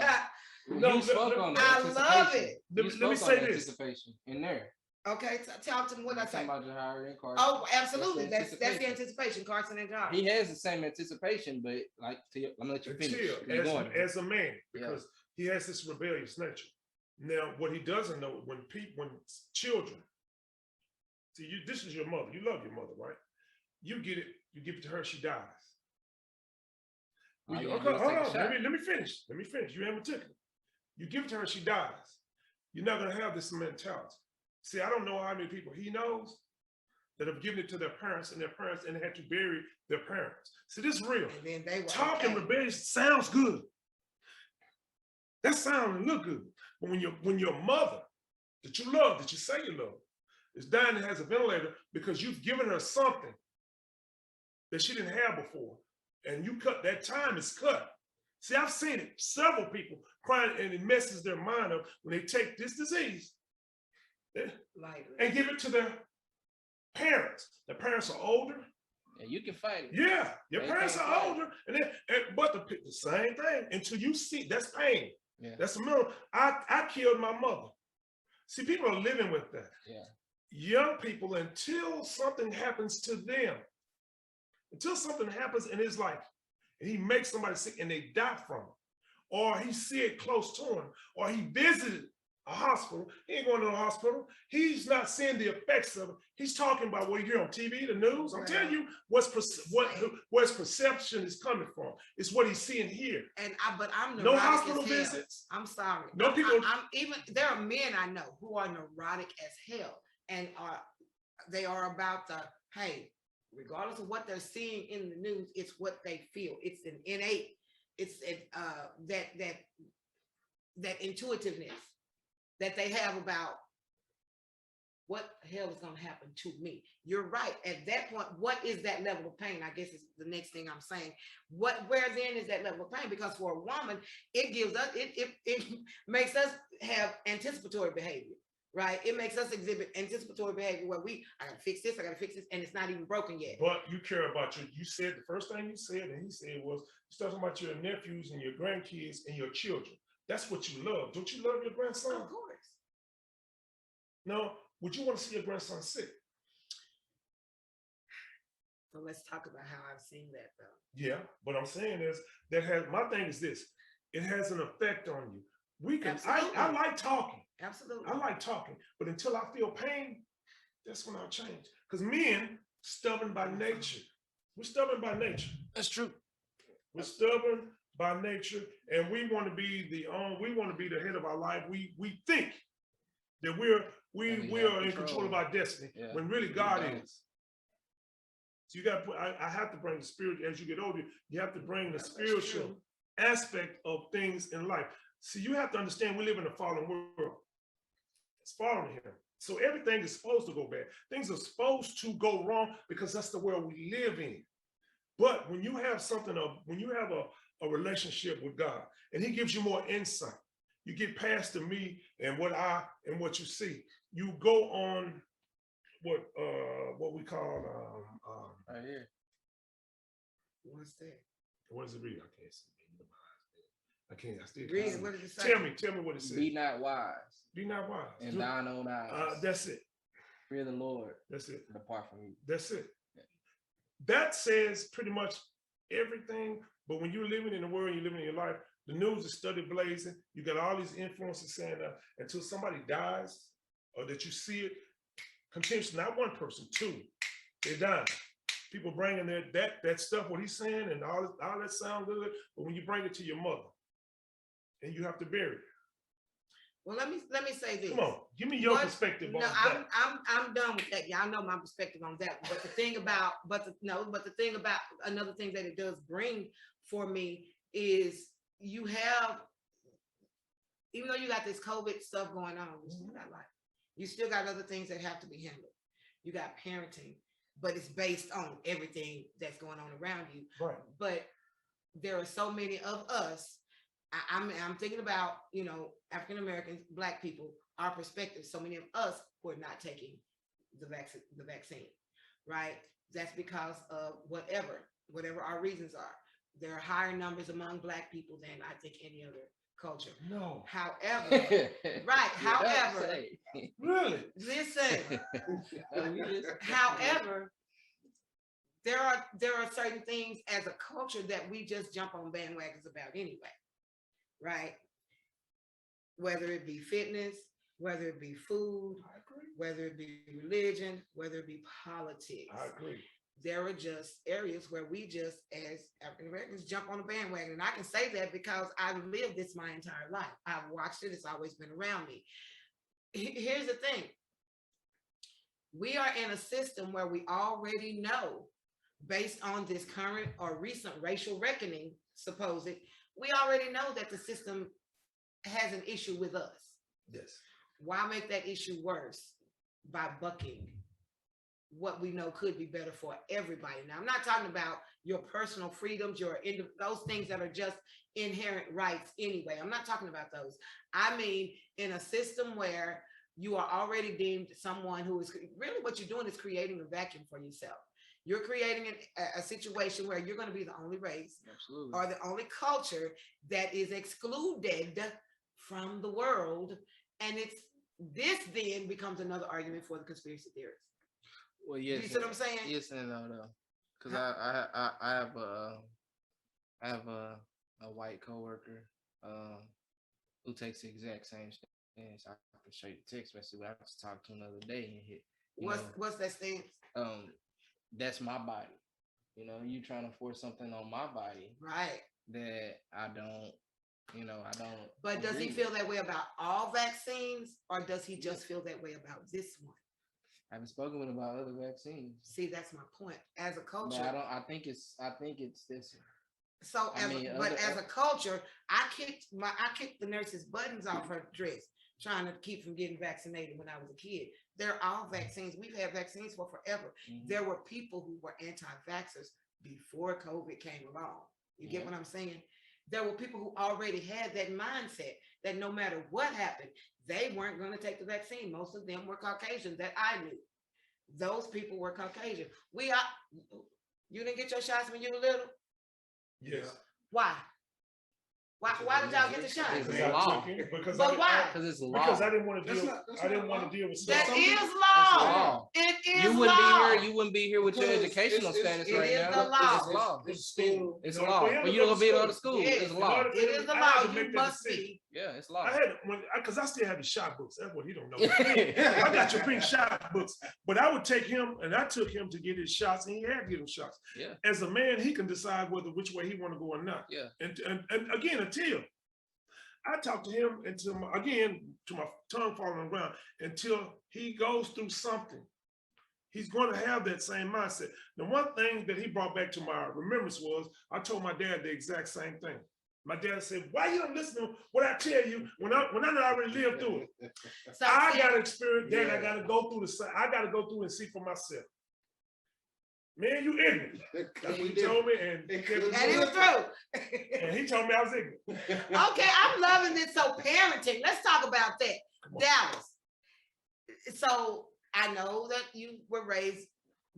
No, You spoke on the I love anticipation. it. Let You me- let me spoke say on this. anticipation in there. Okay, talk to me what I Talking say. about Jahari and Carson. Oh, absolutely. That's the That's the anticipation, Carson and John. He has the same anticipation, but like, I'm gonna let you finish. Keep going. As a man, because he has this rebellious nature. Now, what he doesn't know, when children, see, this is your mother. You love your mother, right? You get it. You give it to her. She dies. All you Okay, gotta do is hold take a on. shot. Let me finish. Let me finish. You haven't taken it. You give it to her. She dies. You're not gonna have this mentality. See, I don't know how many people he knows that have given it to their parents and they had to bury their parents. See, this is real. And then they were Talking okay. rebellious sounds good. That sounds and look good. But when your mother that you love, that you say you love, is dying and has a ventilator because you've given her something that she didn't have before, and you cut that time is cut. See, I've seen it. Several people crying, and it messes their mind up when they take this disease and give it to their parents. The parents are older. Yeah, you can fight it. Yeah, your They parents can't are fight. older, but the same thing until you see that's pain. Yeah. That's a miracle. I killed my mother. See, people are living with that. Yeah. Young people, until something happens to them, until something happens in his life, and he makes somebody sick and they die from it, or he see it close to him, or he visited a hospital. He ain't going to the hospital. He's not seeing the effects of it. He's talking about what you hear on TV, the news. I'm telling you where his perception is coming from. It's what he's seeing here. But I'm No neurotic hospital as hell. visits. I'm sorry. No people. I'm even there are men I know who are neurotic as hell and they are about the hey, regardless of what they're seeing in the news, it's what they feel. It's an innate. It's that intuitiveness that they have about what the hell is going to happen to me. You're right. At that point, what is that level of pain? I guess is the next thing I'm saying. Where then is that level of pain? Because for a woman, it gives us, it makes us have anticipatory behavior, right? It makes us exhibit anticipatory behavior where I gotta fix this, and it's not even broken yet. But you care about you said the first thing you said, and he said was, you're talking about your nephews and your grandkids and your children. That's what you love. Don't you love your grandson? Of course. No, would you want to see your grandson sick? So let's talk about how I've seen that though. Yeah, what I'm saying is my thing is this. It has an effect on you. I like talking. Absolutely. I like talking, but until I feel pain, that's when I'll change. Because men, stubborn by nature. We're stubborn by nature. That's true. We're stubborn by nature, and we want to be the head of our life. We think that we are in control of our destiny, when really God is. So you got to I have to bring the spirit as you get older. You have to bring the spiritual aspect of things in life. See, you have to understand we live in a fallen world. It's fallen here. So everything is supposed to go bad. Things are supposed to go wrong because that's the world we live in. But when you have a relationship with God and he gives you more insight, you get past the me and what you see. You go on what we call Right here. What's that? what does it read? I can't. I still Read can't. it. What did it say? Tell me what it says. Be not wise Be not wise. in thine own eyes. That's it. Fear the Lord. That's it. And depart from you. That's it. That says pretty much everything. But when you're living in the world, you're living in your life, the news is steady blazing. You got all these influences saying that until somebody dies or that you see it continuously, not one person, two, they're dying. People bringing that stuff, what he's saying, and all that sound good. But when you bring it to your mother, and you have to bury it. Well, let me say this. Come on, give me your perspective on that. I'm done with that. Y'all know my perspective on that. But the thing about, another thing that it does bring for me is you have, even though you got this COVID stuff going on, you still got other things that have to be handled. You got parenting, but it's based on everything that's going on around you. Right. But there are so many of us. I'm thinking about, African Americans, Black people, our perspective. So many of us who are not taking the vaccine, right? That's because of whatever our reasons are. There are higher numbers among Black people than I think any other culture. No, However, right, however, really? listen, however, there are certain things as a culture that we just jump on bandwagons about anyway, right? Whether it be fitness, whether it be food, I agree. whether it be religion, whether it be politics. I agree. There are just areas where we just, as African Americans, jump on the bandwagon. And I can say that because I've lived this my entire life. I've watched it. It's always been around me. Here's the thing. We are in a system where we already know, based on this current or recent racial reckoning, supposed, we already know that the system has an issue with us. Yes. Why make that issue worse by bucking what we know could be better for everybody? Now, I'm not talking about your personal freedoms, those things that are just inherent rights anyway. I'm not talking about those. I mean, in a system where you are already deemed someone who is really, what you're doing is creating a vacuum for yourself. You're creating a situation where you're going to be the only race Absolutely. or the only culture that is excluded from the world. And this then becomes another argument for the conspiracy theorists. Well, yes. You see what I'm saying? Yes and no, though, because I have a white coworker who takes the exact same stance. I can show you the text message. I just talked to him the other day, and What's that stance? That's my body. You trying to force something on my body, Right? that I don't. I don't. But does he feel that way about all vaccines, or does he just feel that way about this one? I haven't spoken with him about other vaccines. See, that's my point. As a culture, But I think it's this. So as a culture, I kicked the nurse's buttons off her dress, trying to keep from getting vaccinated when I was a kid. They're all vaccines. We've had vaccines for forever. Mm-hmm. There were people who were anti-vaxxers before COVID came along. You get what I'm saying? There were people who already had that mindset that no matter what happened, they weren't going to take the vaccine. Most of them were Caucasian that I knew. Those people were Caucasian. You didn't get your shots when you were little? Yes. Why? Why did y'all get the shot? It's law. But why? Because it's law. Because I didn't want to deal. I didn't want to deal with That something. is law. It is law. You wouldn't be here with your educational status it right is now. the law. It's law. It's still. It's law. Well, you don't be able to go to school. Yes. It's law. It is the law. You must be. Yeah, it's law. I had because I still have the shot books. That's what he don't know. I got your pink shot books, but I would take him, and I took him to get his shots, and he had to get him shots. Yeah. As a man, he can decide which way he want to go or not. Yeah. And again, until I talked to him until to my tongue falling on the ground, until he goes through something. He's going to have that same mindset. The one thing that he brought back to my remembrance was I told my dad the exact same thing. My dad said, "Why you don't listen to what I tell you when I already lived through it? So I got to experience that. I got to go through I got to go through and see for myself." Man, you ignorant. That's what he told me, and it was true. And he told me I was ignorant. Okay, I'm loving this. So parenting, let's talk about that. Dallas. So I know that you were raised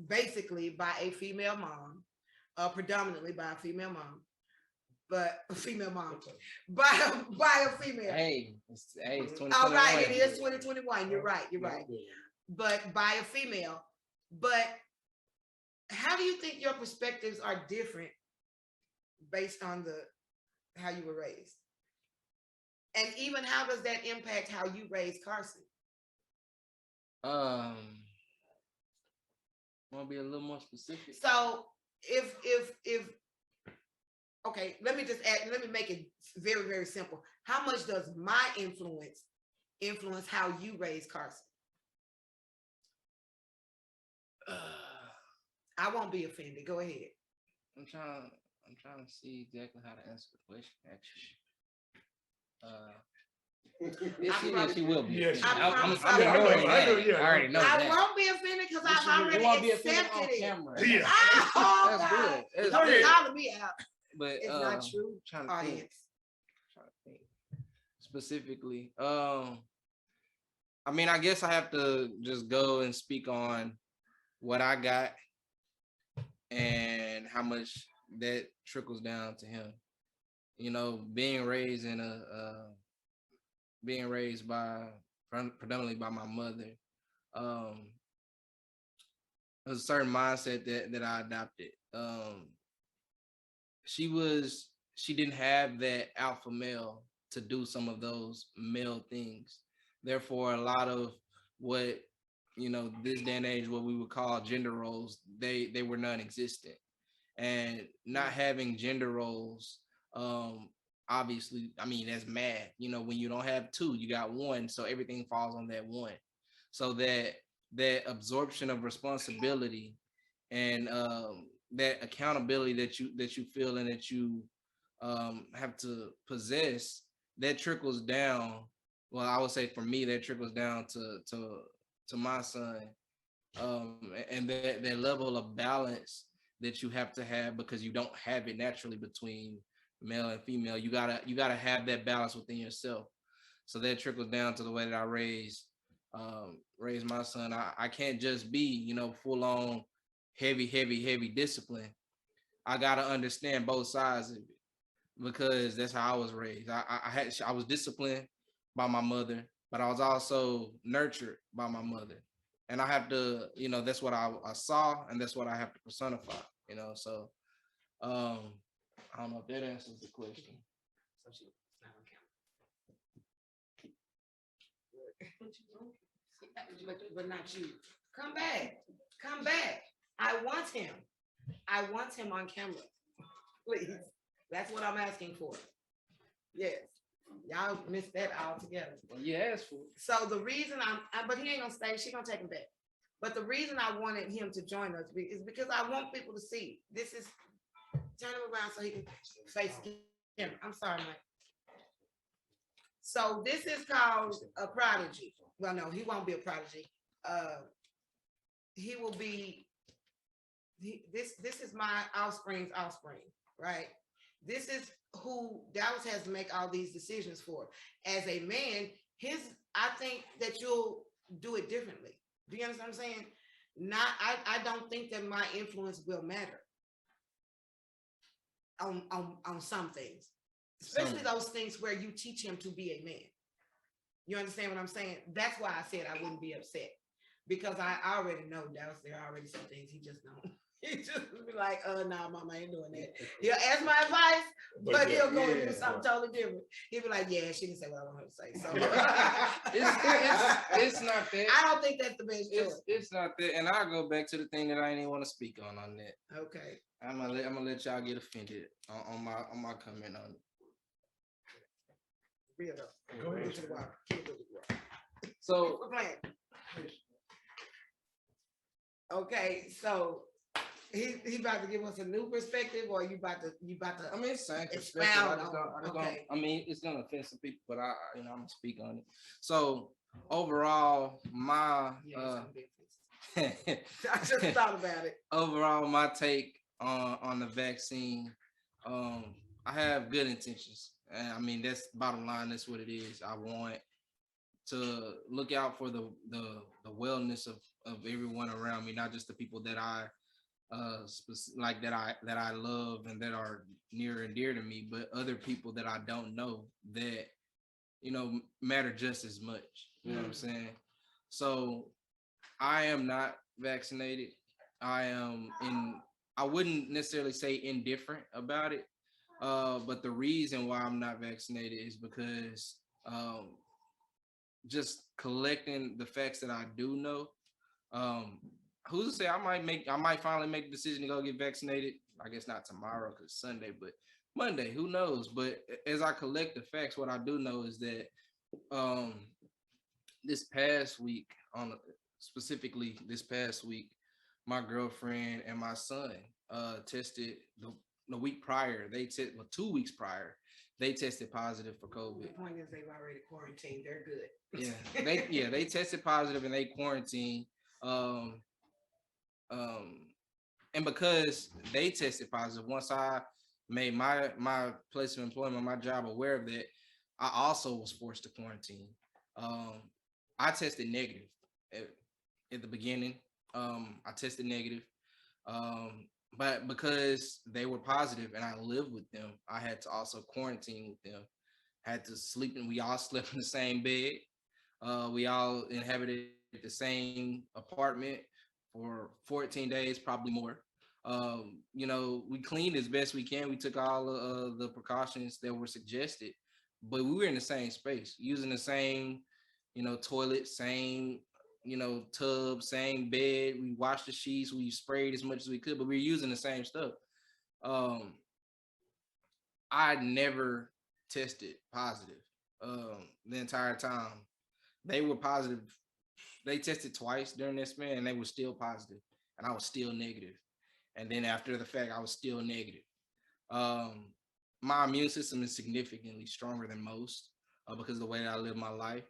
basically by a female mom, predominantly by a female mom, by a female. Hey, it's 2021. All right, it is 2021. You're right. But by a female. But how do you think your perspectives are different based on how you were raised? And even how does that impact how you raised Carson? Want to be a little more specific? So if okay, let me make it very, very simple. How much does my influence how you raise Carson? I won't be offended. Go ahead. I'm trying to see exactly how to answer the question, actually. She will be. Yes, I'm I ignoring that. I already know I that. won't be offended because I've You already won't be offended on accepted it. camera. Yeah. Oh, That's God. good. That's Don't good. call me out. But It's not true, trying to think. audience. Trying to think specifically. I mean, I guess I have to just go and speak on what I got and how much that trickles down to him. You know, being raised by predominantly by my mother, um, there's a certain mindset that I adopted. She didn't have that alpha male to do some of those male things. Therefore, a lot of what this day and age, what we would call gender roles, they were non-existent. And not having gender roles, obviously, I mean, that's mad. When you don't have two, you got one, so everything falls on that one. So that absorption of responsibility and that accountability that you feel and that you have to possess, that trickles down. Well, I would say for me, that trickles down to my son, and that level of balance that you have to have, because you don't have it naturally between male and female. You gotta have that balance within yourself. So that trickles down to the way that I raise my son. I can't just be full on heavy discipline. I gotta understand both sides of it, because that's how I was raised. I was disciplined by my mother, but I was also nurtured by my mother. And I have to, that's what I saw, and that's what I have to personify, So I don't know if that answers the question. So she's not on camera. But not you. Come back. Come back. I want him. I want him on camera. Please. That's what I'm asking for. Yes. Y'all missed that altogether. Well, you asked for it. So the reason but he ain't gonna stay. She gonna take him back. But the reason I wanted him to join us is because I want people to see. This is, turn him around so he can face him. I'm sorry, Mike. So this is called a prodigy. Well, no, he won't be a prodigy. He will be. This is my offspring's offspring, right? This is who Dallas has to make all these decisions for. As a man, I think that you'll do it differently. Do you understand what I'm saying? I don't think that my influence will matter on some things, especially those things where you teach him to be a man. You understand what I'm saying? That's why I said I wouldn't be upset, because I already know Dallas, there are already some things he just don't. He just be like, nah, mama ain't doing that. He'll ask my advice, but he'll go and do something totally different. He'll be like, yeah, she didn't say what I want her to say. So it's not that. I don't think that's the best choice. It's not that. And I'll go back to the thing that I didn't even want to speak on that. Okay. I'm gonna let y'all get offended on my comment on it. Real up. Go ahead. So okay, so he about to give us a new perspective, or you about to I mean, it's same perspective. expound I mean, it's gonna offend some people, but I'm gonna speak on it. So overall, my I just thought about it. Overall, my take on the vaccine, I have good intentions. And I mean, that's bottom line. That's what it is. I want to look out for the wellness of everyone around me, not just the people that I that I love and that are near and dear to me, but other people that I don't know that matter just as much. You know what I'm saying? So I am not vaccinated. I wouldn't necessarily say indifferent about it, but the reason why I'm not vaccinated is because just collecting the facts that I do know. Who's to say I might finally make the decision to go get vaccinated? I guess not tomorrow because it's Sunday, but Monday, who knows? But as I collect the facts, what I do know is that this past week, specifically this past week, my girlfriend and my son tested the week prior. 2 weeks prior, they tested positive for COVID. The point is they've already quarantined. They're good. They tested positive and they quarantined. And because they tested positive, once I made my place of employment, my job aware of that, I also was forced to quarantine. I tested negative at the beginning. I tested negative. but because they were positive and I lived with them, I had to also quarantine with them. Had to sleep, and we all slept in the same bed. We all inhabited the same apartment for 14 days, probably more. We cleaned as best we can. We took all of the precautions that were suggested, but we were in the same space, using the same, toilet, same, tub, same bed. We washed the sheets. We sprayed as much as we could, but we were using the same stuff. Um, I never tested positive the entire time. They were positive. They tested twice during this span, and they were still positive, and I was still negative. And then after the fact, I was still negative. Um, my immune system is significantly stronger than most because of the way that I live my life.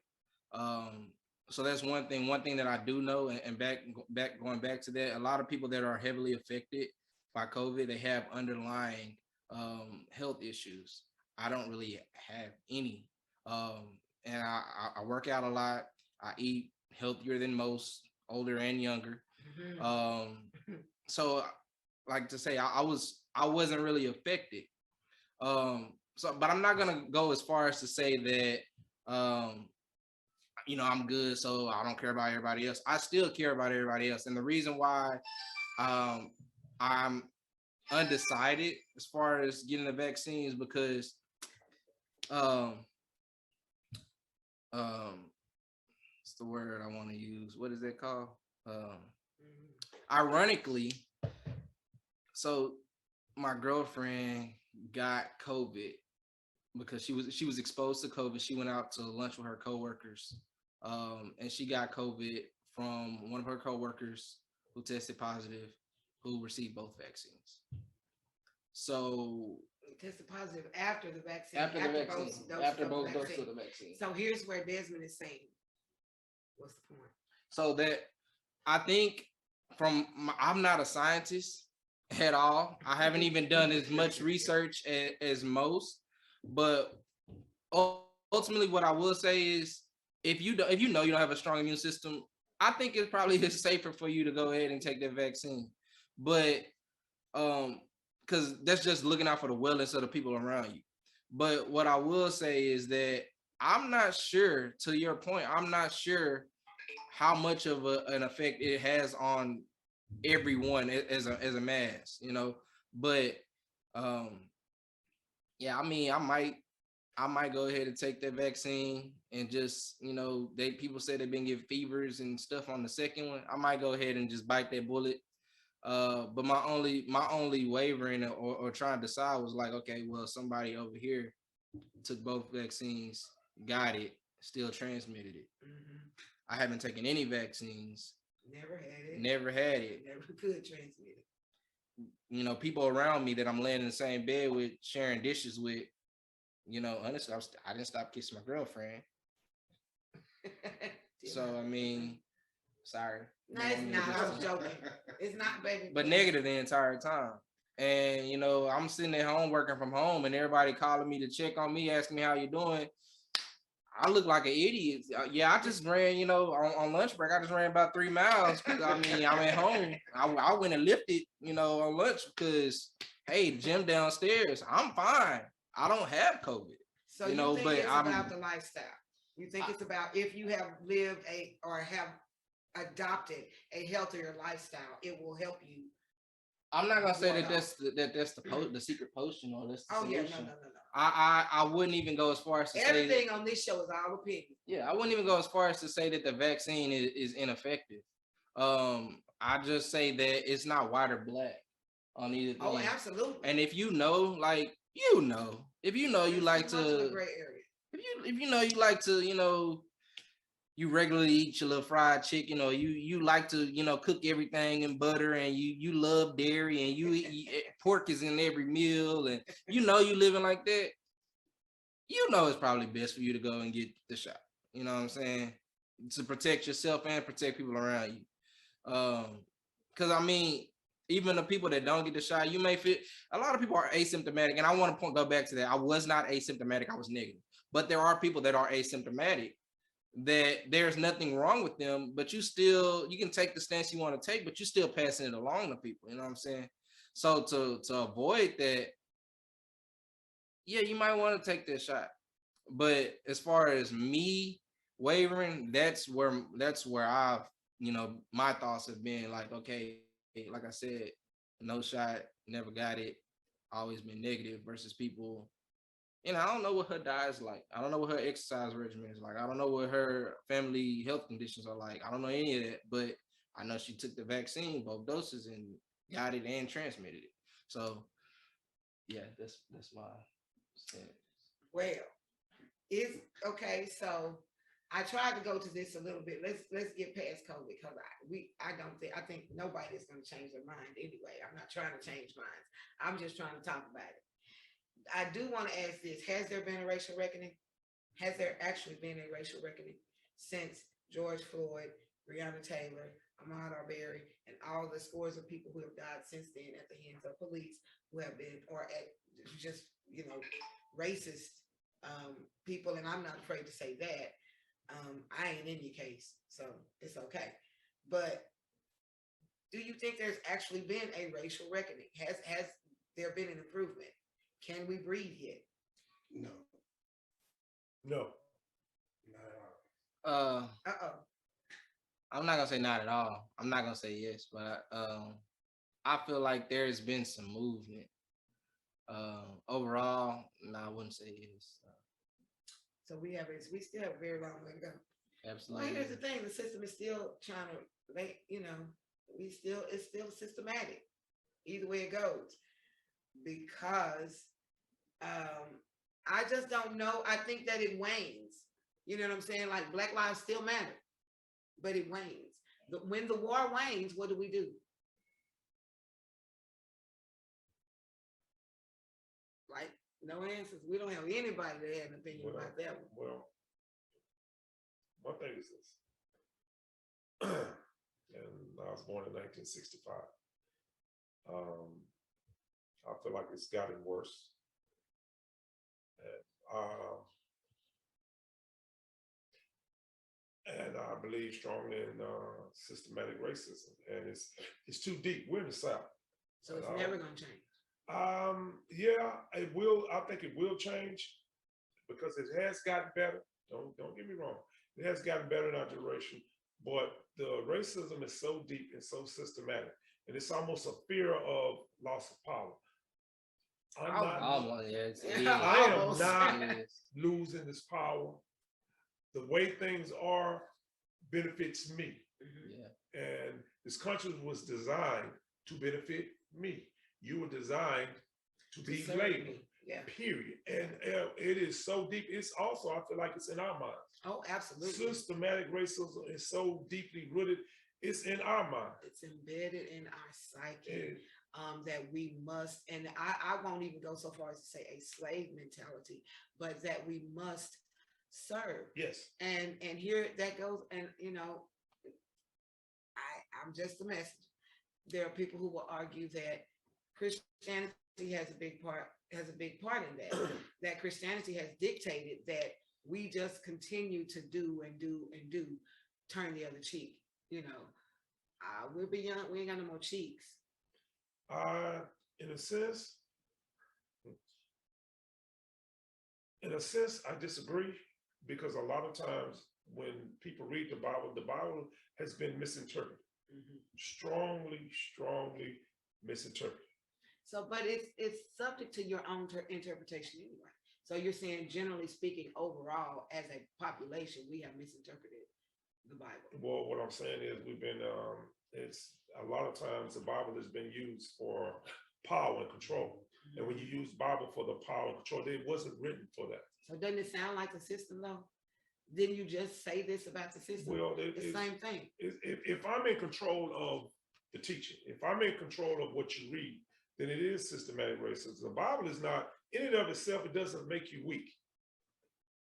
Um, so that's one thing. One thing that I do know, and going back to that, a lot of people that are heavily affected by COVID, they have underlying health issues. I don't really have any, and I work out a lot. I eat healthier than most, older and younger. So like to say, I wasn't really affected. But I'm not gonna go as far as to say that I'm good, so I don't care about everybody else. I still care about everybody else, and the reason why I'm undecided as far as getting the vaccine is because um what's the word I want to use? What is that called? Ironically, so my girlfriend got COVID because she was exposed to COVID. She went out to lunch with her coworkers, and she got COVID from one of her coworkers who tested positive, who received both vaccines. So Tested positive after the vaccine. after both doses vaccine. of the vaccine. So here's where Dezmon is saying, what's the point? So that I think I'm not a scientist at all. I haven't even done as much research as most, but ultimately what I will say is if you know you don't have a strong immune system, I think it probably is safer for you to go ahead and take that vaccine. But because that's just looking out for the wellness of the people around you. But what I will say is that I'm not sure, to your point, I'm not sure how much of an effect it has on everyone as a mass, But yeah, I mean, I might go ahead and take that vaccine and just, people say they've been getting fevers and stuff on the second one. I might go ahead and just bite that bullet. But my only wavering or trying to decide was like, okay, well, somebody over here took both vaccines, got it, still transmitted it. I haven't taken any vaccines. Never had it. Never had it. Never could transmit it. People around me that I'm laying in the same bed with, sharing dishes with, honestly, I didn't stop kissing my girlfriend. So, I mean, sorry. No, it's not. I was joking. It's not, baby. But negative the entire time. And, I'm sitting at home working from home and everybody calling me to check on me, asking me how you doing. I look like an idiot. Yeah, I just ran, on lunch break. I just ran about 3 miles because I'm at home. I went and lifted, on lunch because, hey, gym downstairs, I'm fine. I don't have COVID. So you think it's about the lifestyle. You think it's about if you have lived or have adopted a healthier lifestyle, it will help you. I'm not gonna say that's the secret potion or that's the solution. Yeah, no. I wouldn't even go as far as to everything on this show is all opinion. Yeah, I wouldn't even go as far as to say that the vaccine is ineffective. I just say that it's not white or black on either thing. Oh, absolutely. And if you know, you like to gray area. If you know you like to, you regularly eat your little fried chicken, or you like to, cook everything in butter, and you love dairy, and you eat pork is in every meal, and you living like that, it's probably best for you to go and get the shot. You know what I'm saying? To protect yourself and protect people around you. Because I mean, even the people that don't get the shot, you may feel a lot of people are asymptomatic, and I want to go back to that. I was not asymptomatic; I was negative. But there are people that are asymptomatic, that there's nothing wrong with them, but you can take the stance you want to take, but you're still passing it along to people. You know what I'm saying? So to avoid that, yeah, you might want to take that shot. But as far as me wavering, that's where I've, my thoughts have been like, okay, like I said, no shot, never got it, always been negative versus people. I don't know what her diet's like. I don't know what her exercise regimen is like. I don't know what her family health conditions are like. I don't know any of that, but I know she took the vaccine, both doses, and got it and transmitted it. So yeah, that's my stance. Well, it's okay. So I tried to go to this a little bit. Let's get past COVID because I think nobody is going to change their mind anyway. I'm not trying to change minds. I'm just trying to talk about it. I do want to ask this: has there been a racial reckoning? Has there actually been a racial reckoning since George Floyd, Breonna Taylor, Ahmaud Arbery, and all the scores of people who have died since then at the hands of police who have been, or at just, racist people? And I'm not afraid to say that. I ain't in your case, so it's okay. But do you think there's actually been a racial reckoning? Has there been an improvement? Can we breathe yet? No, No. not at all. Uh-oh. I'm not gonna say not at all. I'm not gonna say yes, but I feel like there's been some movement. Overall, no, I wouldn't say yes. So we still have a very long way to go. Well, Absolutely. here's the thing: the system is still trying to it's still systematic. Either way it goes, because I just don't know. I think that it wanes. You know what I'm saying? Like Black lives still matter, but it wanes. When the war wanes, what do we do? Like, no answers. We don't have anybody that had an opinion about that one. Well, one thing is this. And I was born in 1965. I feel like it's gotten worse. And I believe strongly in systematic racism, and it's too deep. We're in the South, so it's never going to change. Yeah, it will. I think it will change because it has gotten better. Don't get me wrong. It has gotten better in our generation, but the racism is so deep and so systematic, and it's almost a fear of loss of power. I am not losing this power. The way things are benefits me. Yeah. And this country was designed to benefit me. You were designed to be labeled, period. And it is so deep. It's also, I feel like it's in our minds. Oh, absolutely. Systematic racism is so deeply rooted. It's in our mind. It's embedded in our psyche. That we must, and I won't even go so far as to say a slave mentality, but that we must serve. Yes. And here that goes, and I'm just the message. There are people who will argue that Christianity has a big part in that. That Christianity has dictated that we just continue to do and do and do, turn the other cheek. We're beyond. We ain't got no more cheeks. In a sense, I disagree, because a lot of times when people read the Bible has been misinterpreted. Strongly misinterpreted. So, but it's subject to your own interpretation anyway. So you're saying, generally speaking, overall, as a population, we have misinterpreted the Bible. Well, what I'm saying is we've been, it's a lot of times the Bible has been used for power and control. And when you use Bible for the power and control, it wasn't written for that. So doesn't it sound like the system though? Didn't you just say this about the system? Well, the same thing. If I'm in control of the teaching, if I'm in control of what you read, then it is systematic racism. The Bible is not, in and of itself, it doesn't make you weak.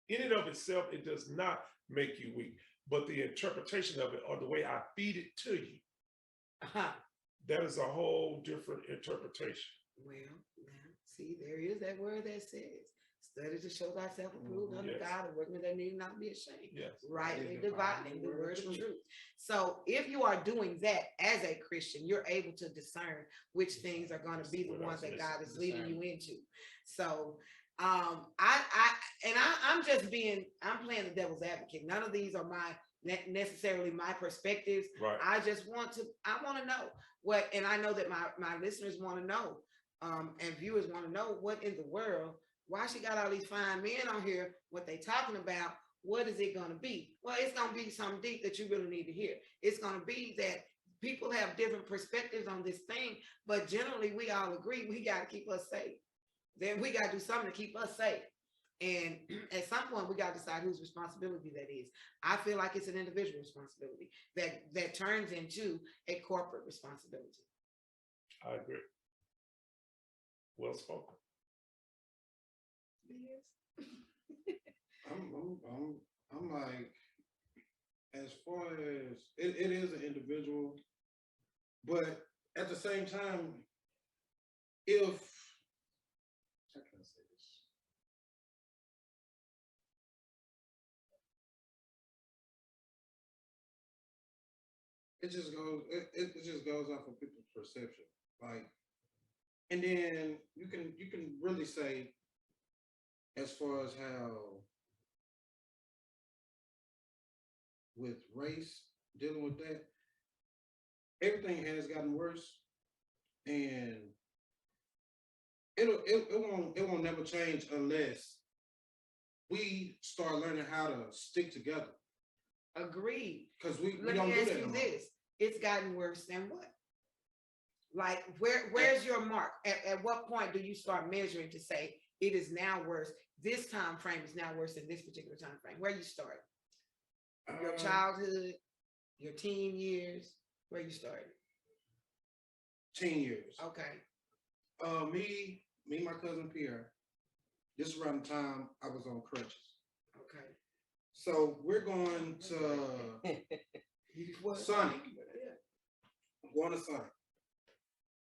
In and of itself, it does not make you weak. But the interpretation of it, or the way I feed it to you, that is a whole different interpretation. Well, now, see, there is that word that says Study to show thyself approved unto Yes. God, a workman that need not be ashamed. Yes. Rightly Dividing dividing the word of truth. So if you are doing that as a Christian, you're able to discern which things are going to be the What ones else that is God is leading you discernment. into. So I'm playing the devil's advocate. None of these are necessarily my perspectives. Right. I want to know what, and I know that my listeners want to know, and viewers want to know what in the world, why she got all these fine men on here, what they talking about, what is it going to be? Well, it's going to be something deep that you really need to hear. It's going to be that people have different perspectives on this thing, but generally we all agree we got to keep us safe. Then we got to do something to keep us safe. And at some point, we got to decide whose responsibility that is. I feel like it's an individual responsibility that turns into a corporate responsibility. I agree. Well spoken. Yes. I'm like, as far as it is an individual, but at the same time, if how can I say this? It just goes off of people's perception. Like, and then you can really say, as far as how with race, dealing with that, everything has gotten worse, and it won't never change unless we start learning how to stick together. Agreed. Because we Let don't me do ask that you no more. this. It's gotten worse than what? Like, where's your mark? At what point do you start measuring to say it is now worse? This time frame is now worse than this particular time frame. Where you start? Your childhood, your teen years, where you started? 10 years. Okay. Me, my cousin Pierre, this is around the time I was on crutches. Okay. So we're going to Sonic. Going to Sonic.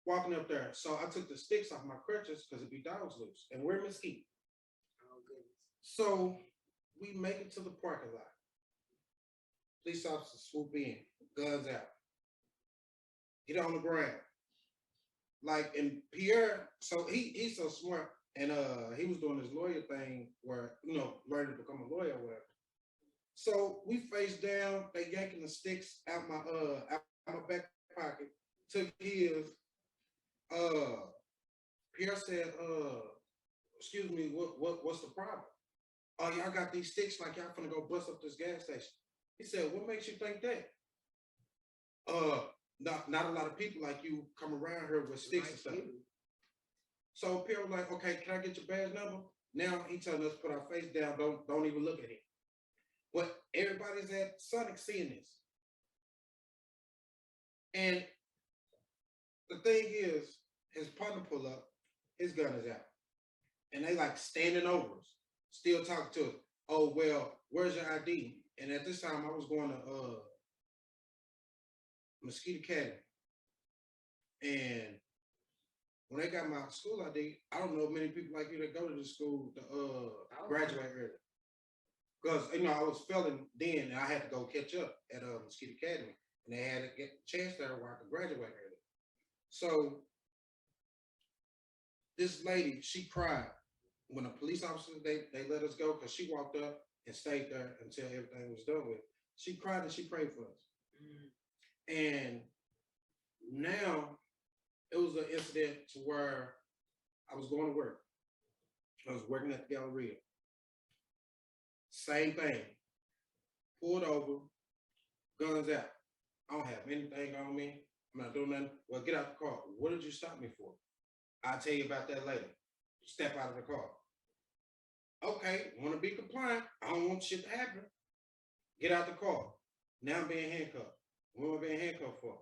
Walking up there. So I took the sticks off my crutches because it'd be dogs loose. And we're in Mesquite. Oh, goodness. So we make it to the parking lot. Police officers swoop in, guns out. Get on the ground. Like, and Pierre, so he's so smart, and he was doing this lawyer thing where, learning to become a lawyer or whatever. So we face down, they yanking the sticks out my back pocket, took his. Pierre said, excuse me, what's the problem? Oh, y'all got these sticks like y'all finna go bust up this gas station. He said, what makes you think that? Not a lot of people like you come around here with sticks and stuff. So Pierre was like, okay, can I get your badge number? Now he telling us to put our face down, don't even look at him. But everybody's at Sonic seeing this. And the thing is, his partner pull up, his gun is out. And they like standing over us, still talking to us. Oh, well, where's your ID? And at this time I was going to Mesquite Academy. And when they got my school ID, I don't know many people like you that go to the school to graduate early. Because I was failing then, and I had to go catch up at Mesquite Academy, and they had to get a chance there where I could graduate early. So this lady, she cried when the police officers they let us go because she walked up and stayed there until everything was done with. She cried and she prayed for us. And now it was an incident to where I was going to work. I was working at the Galleria. Same thing. Pulled over, guns out. I don't have anything on me. I'm not doing nothing. Well, get out the car. What did you stop me for? I'll tell you about that later. Step out of the car. Okay, want to be compliant. I don't want shit to happen. Get out the car. Now I'm being handcuffed. What am I being handcuffed for?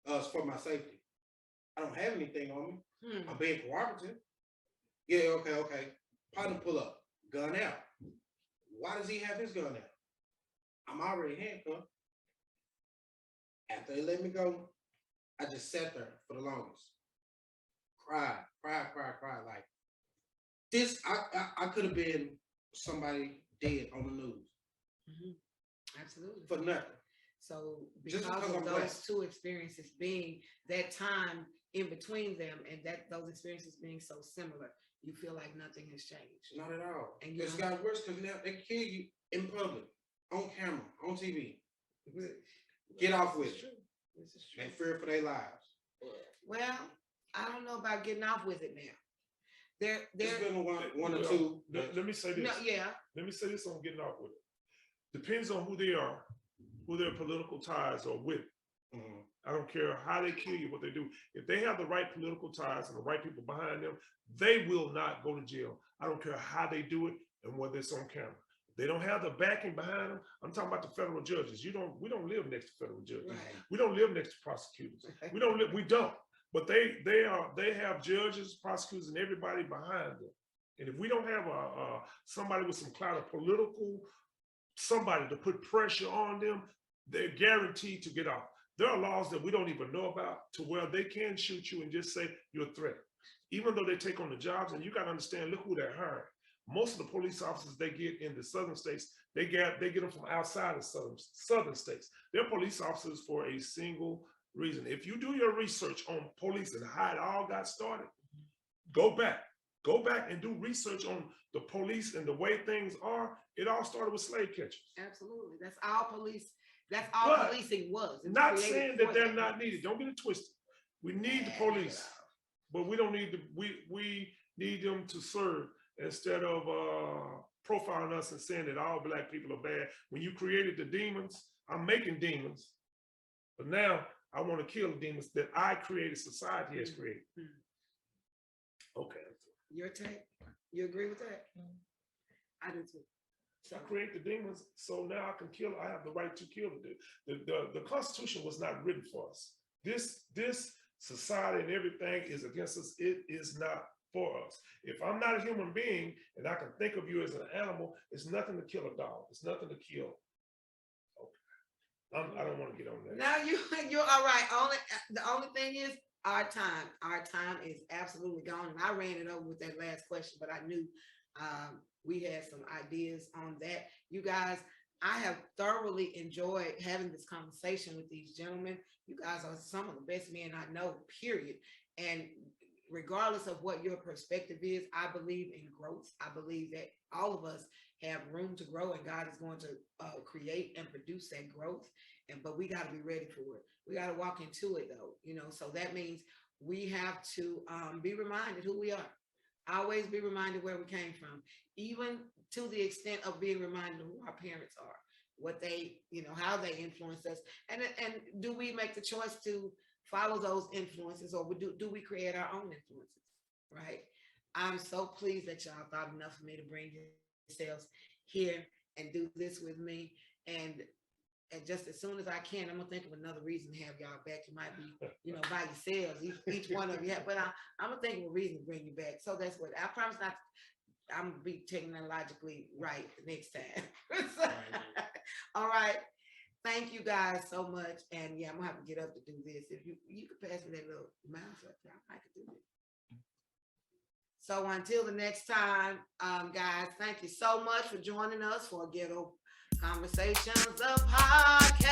It's for my safety. I don't have anything on me. I'm being cooperative. Yeah, okay. Partner pull up. Gun out. Why does he have his gun out? I'm already handcuffed. After they let me go, I just sat there for the longest. Cried. Like, this, I could have been somebody dead on the news Absolutely. for nothing. So Just because because of I'm those black. two experiences being that time in between them and that those experiences being so similar, you feel like nothing has changed. Not at all. And you It's don't- got worse because now they kill you in public, on camera, on TV. Get off with it. This is true. They fear for their lives. Well, I don't know about getting off with it now. There's There, been one or Well, two. Let me say this. no, yeah, Let me say this on getting off with it. Depends on who they are, who their political ties are with. Mhm. I don't care how they kill you, what they do. If they have the right political ties and the right people behind them, they will not go to jail. I don't care how they do it and whether it's on camera. If they don't have the backing behind them. I'm talking about the federal judges. We don't live next to federal judges. right. We don't live next to prosecutors. We don't. But they have judges, prosecutors, and everybody behind them. And if we don't have somebody with some clout of political, somebody to put pressure on them, they're guaranteed to get off. There are laws that we don't even know about to where they can shoot you and just say you're a threat. Even though they take on the jobs, and you got to understand, look who they're hiring. Most of the police officers they get in the southern states, they get them from outside of southern states. They're police officers for a single reason. If you do your research on police and how it all got started, go back and do research on the police and the way things are. It all started with slave catchers. Absolutely. That's all police. That's all But policing was. It was Not created saying for that they're not needed. Don't get it twisted. We need the police, but we don't need we need them to serve instead of profiling us and saying that all black people are bad. When you created the demons, I'm making demons, but now I want to kill the demons that I created, society has created. Okay. Your take? You agree with that? I do too. I create the demons, so now I can kill. I have the right to kill them. The Constitution was not written for us. This society and everything is against us. It is not for us. If I'm not a human being and I can think of you as an animal, it's nothing to kill a dog. It's nothing to kill. Okay. I don't want to get on that. Now you're all right. The only thing is our time is absolutely gone. And I ran it over with that last question, but I knew we had some ideas on that. You guys, I have thoroughly enjoyed having this conversation with these gentlemen. You guys are some of the best men I know, period. And regardless of what your perspective is, I believe in growth. I believe that all of us have room to grow, and God is going to create and produce that growth. But we got to be ready for it. We got to walk into it, though. So that means we have to be reminded who we are. Always be reminded where we came from, even to the extent of being reminded of who our parents are, what they, how they influence us. And do we make the choice to follow those influences, or do we create our own influences, right? I'm so pleased that y'all thought enough of me to bring yourselves here and do this with me. And just as soon as I can, I'm gonna think of another reason to have y'all back. You might be, by yourselves, each one of you. But I'm gonna think of a reason to bring you back. So that's what I promise not. I'm gonna be technologically right next time. All right. Thank you guys so much. And yeah, I'm gonna have to get up to do this. If you could pass me that little mouse up there, I could do it. So until the next time, guys, thank you so much for joining us for Ghetto Conversations, the podcast.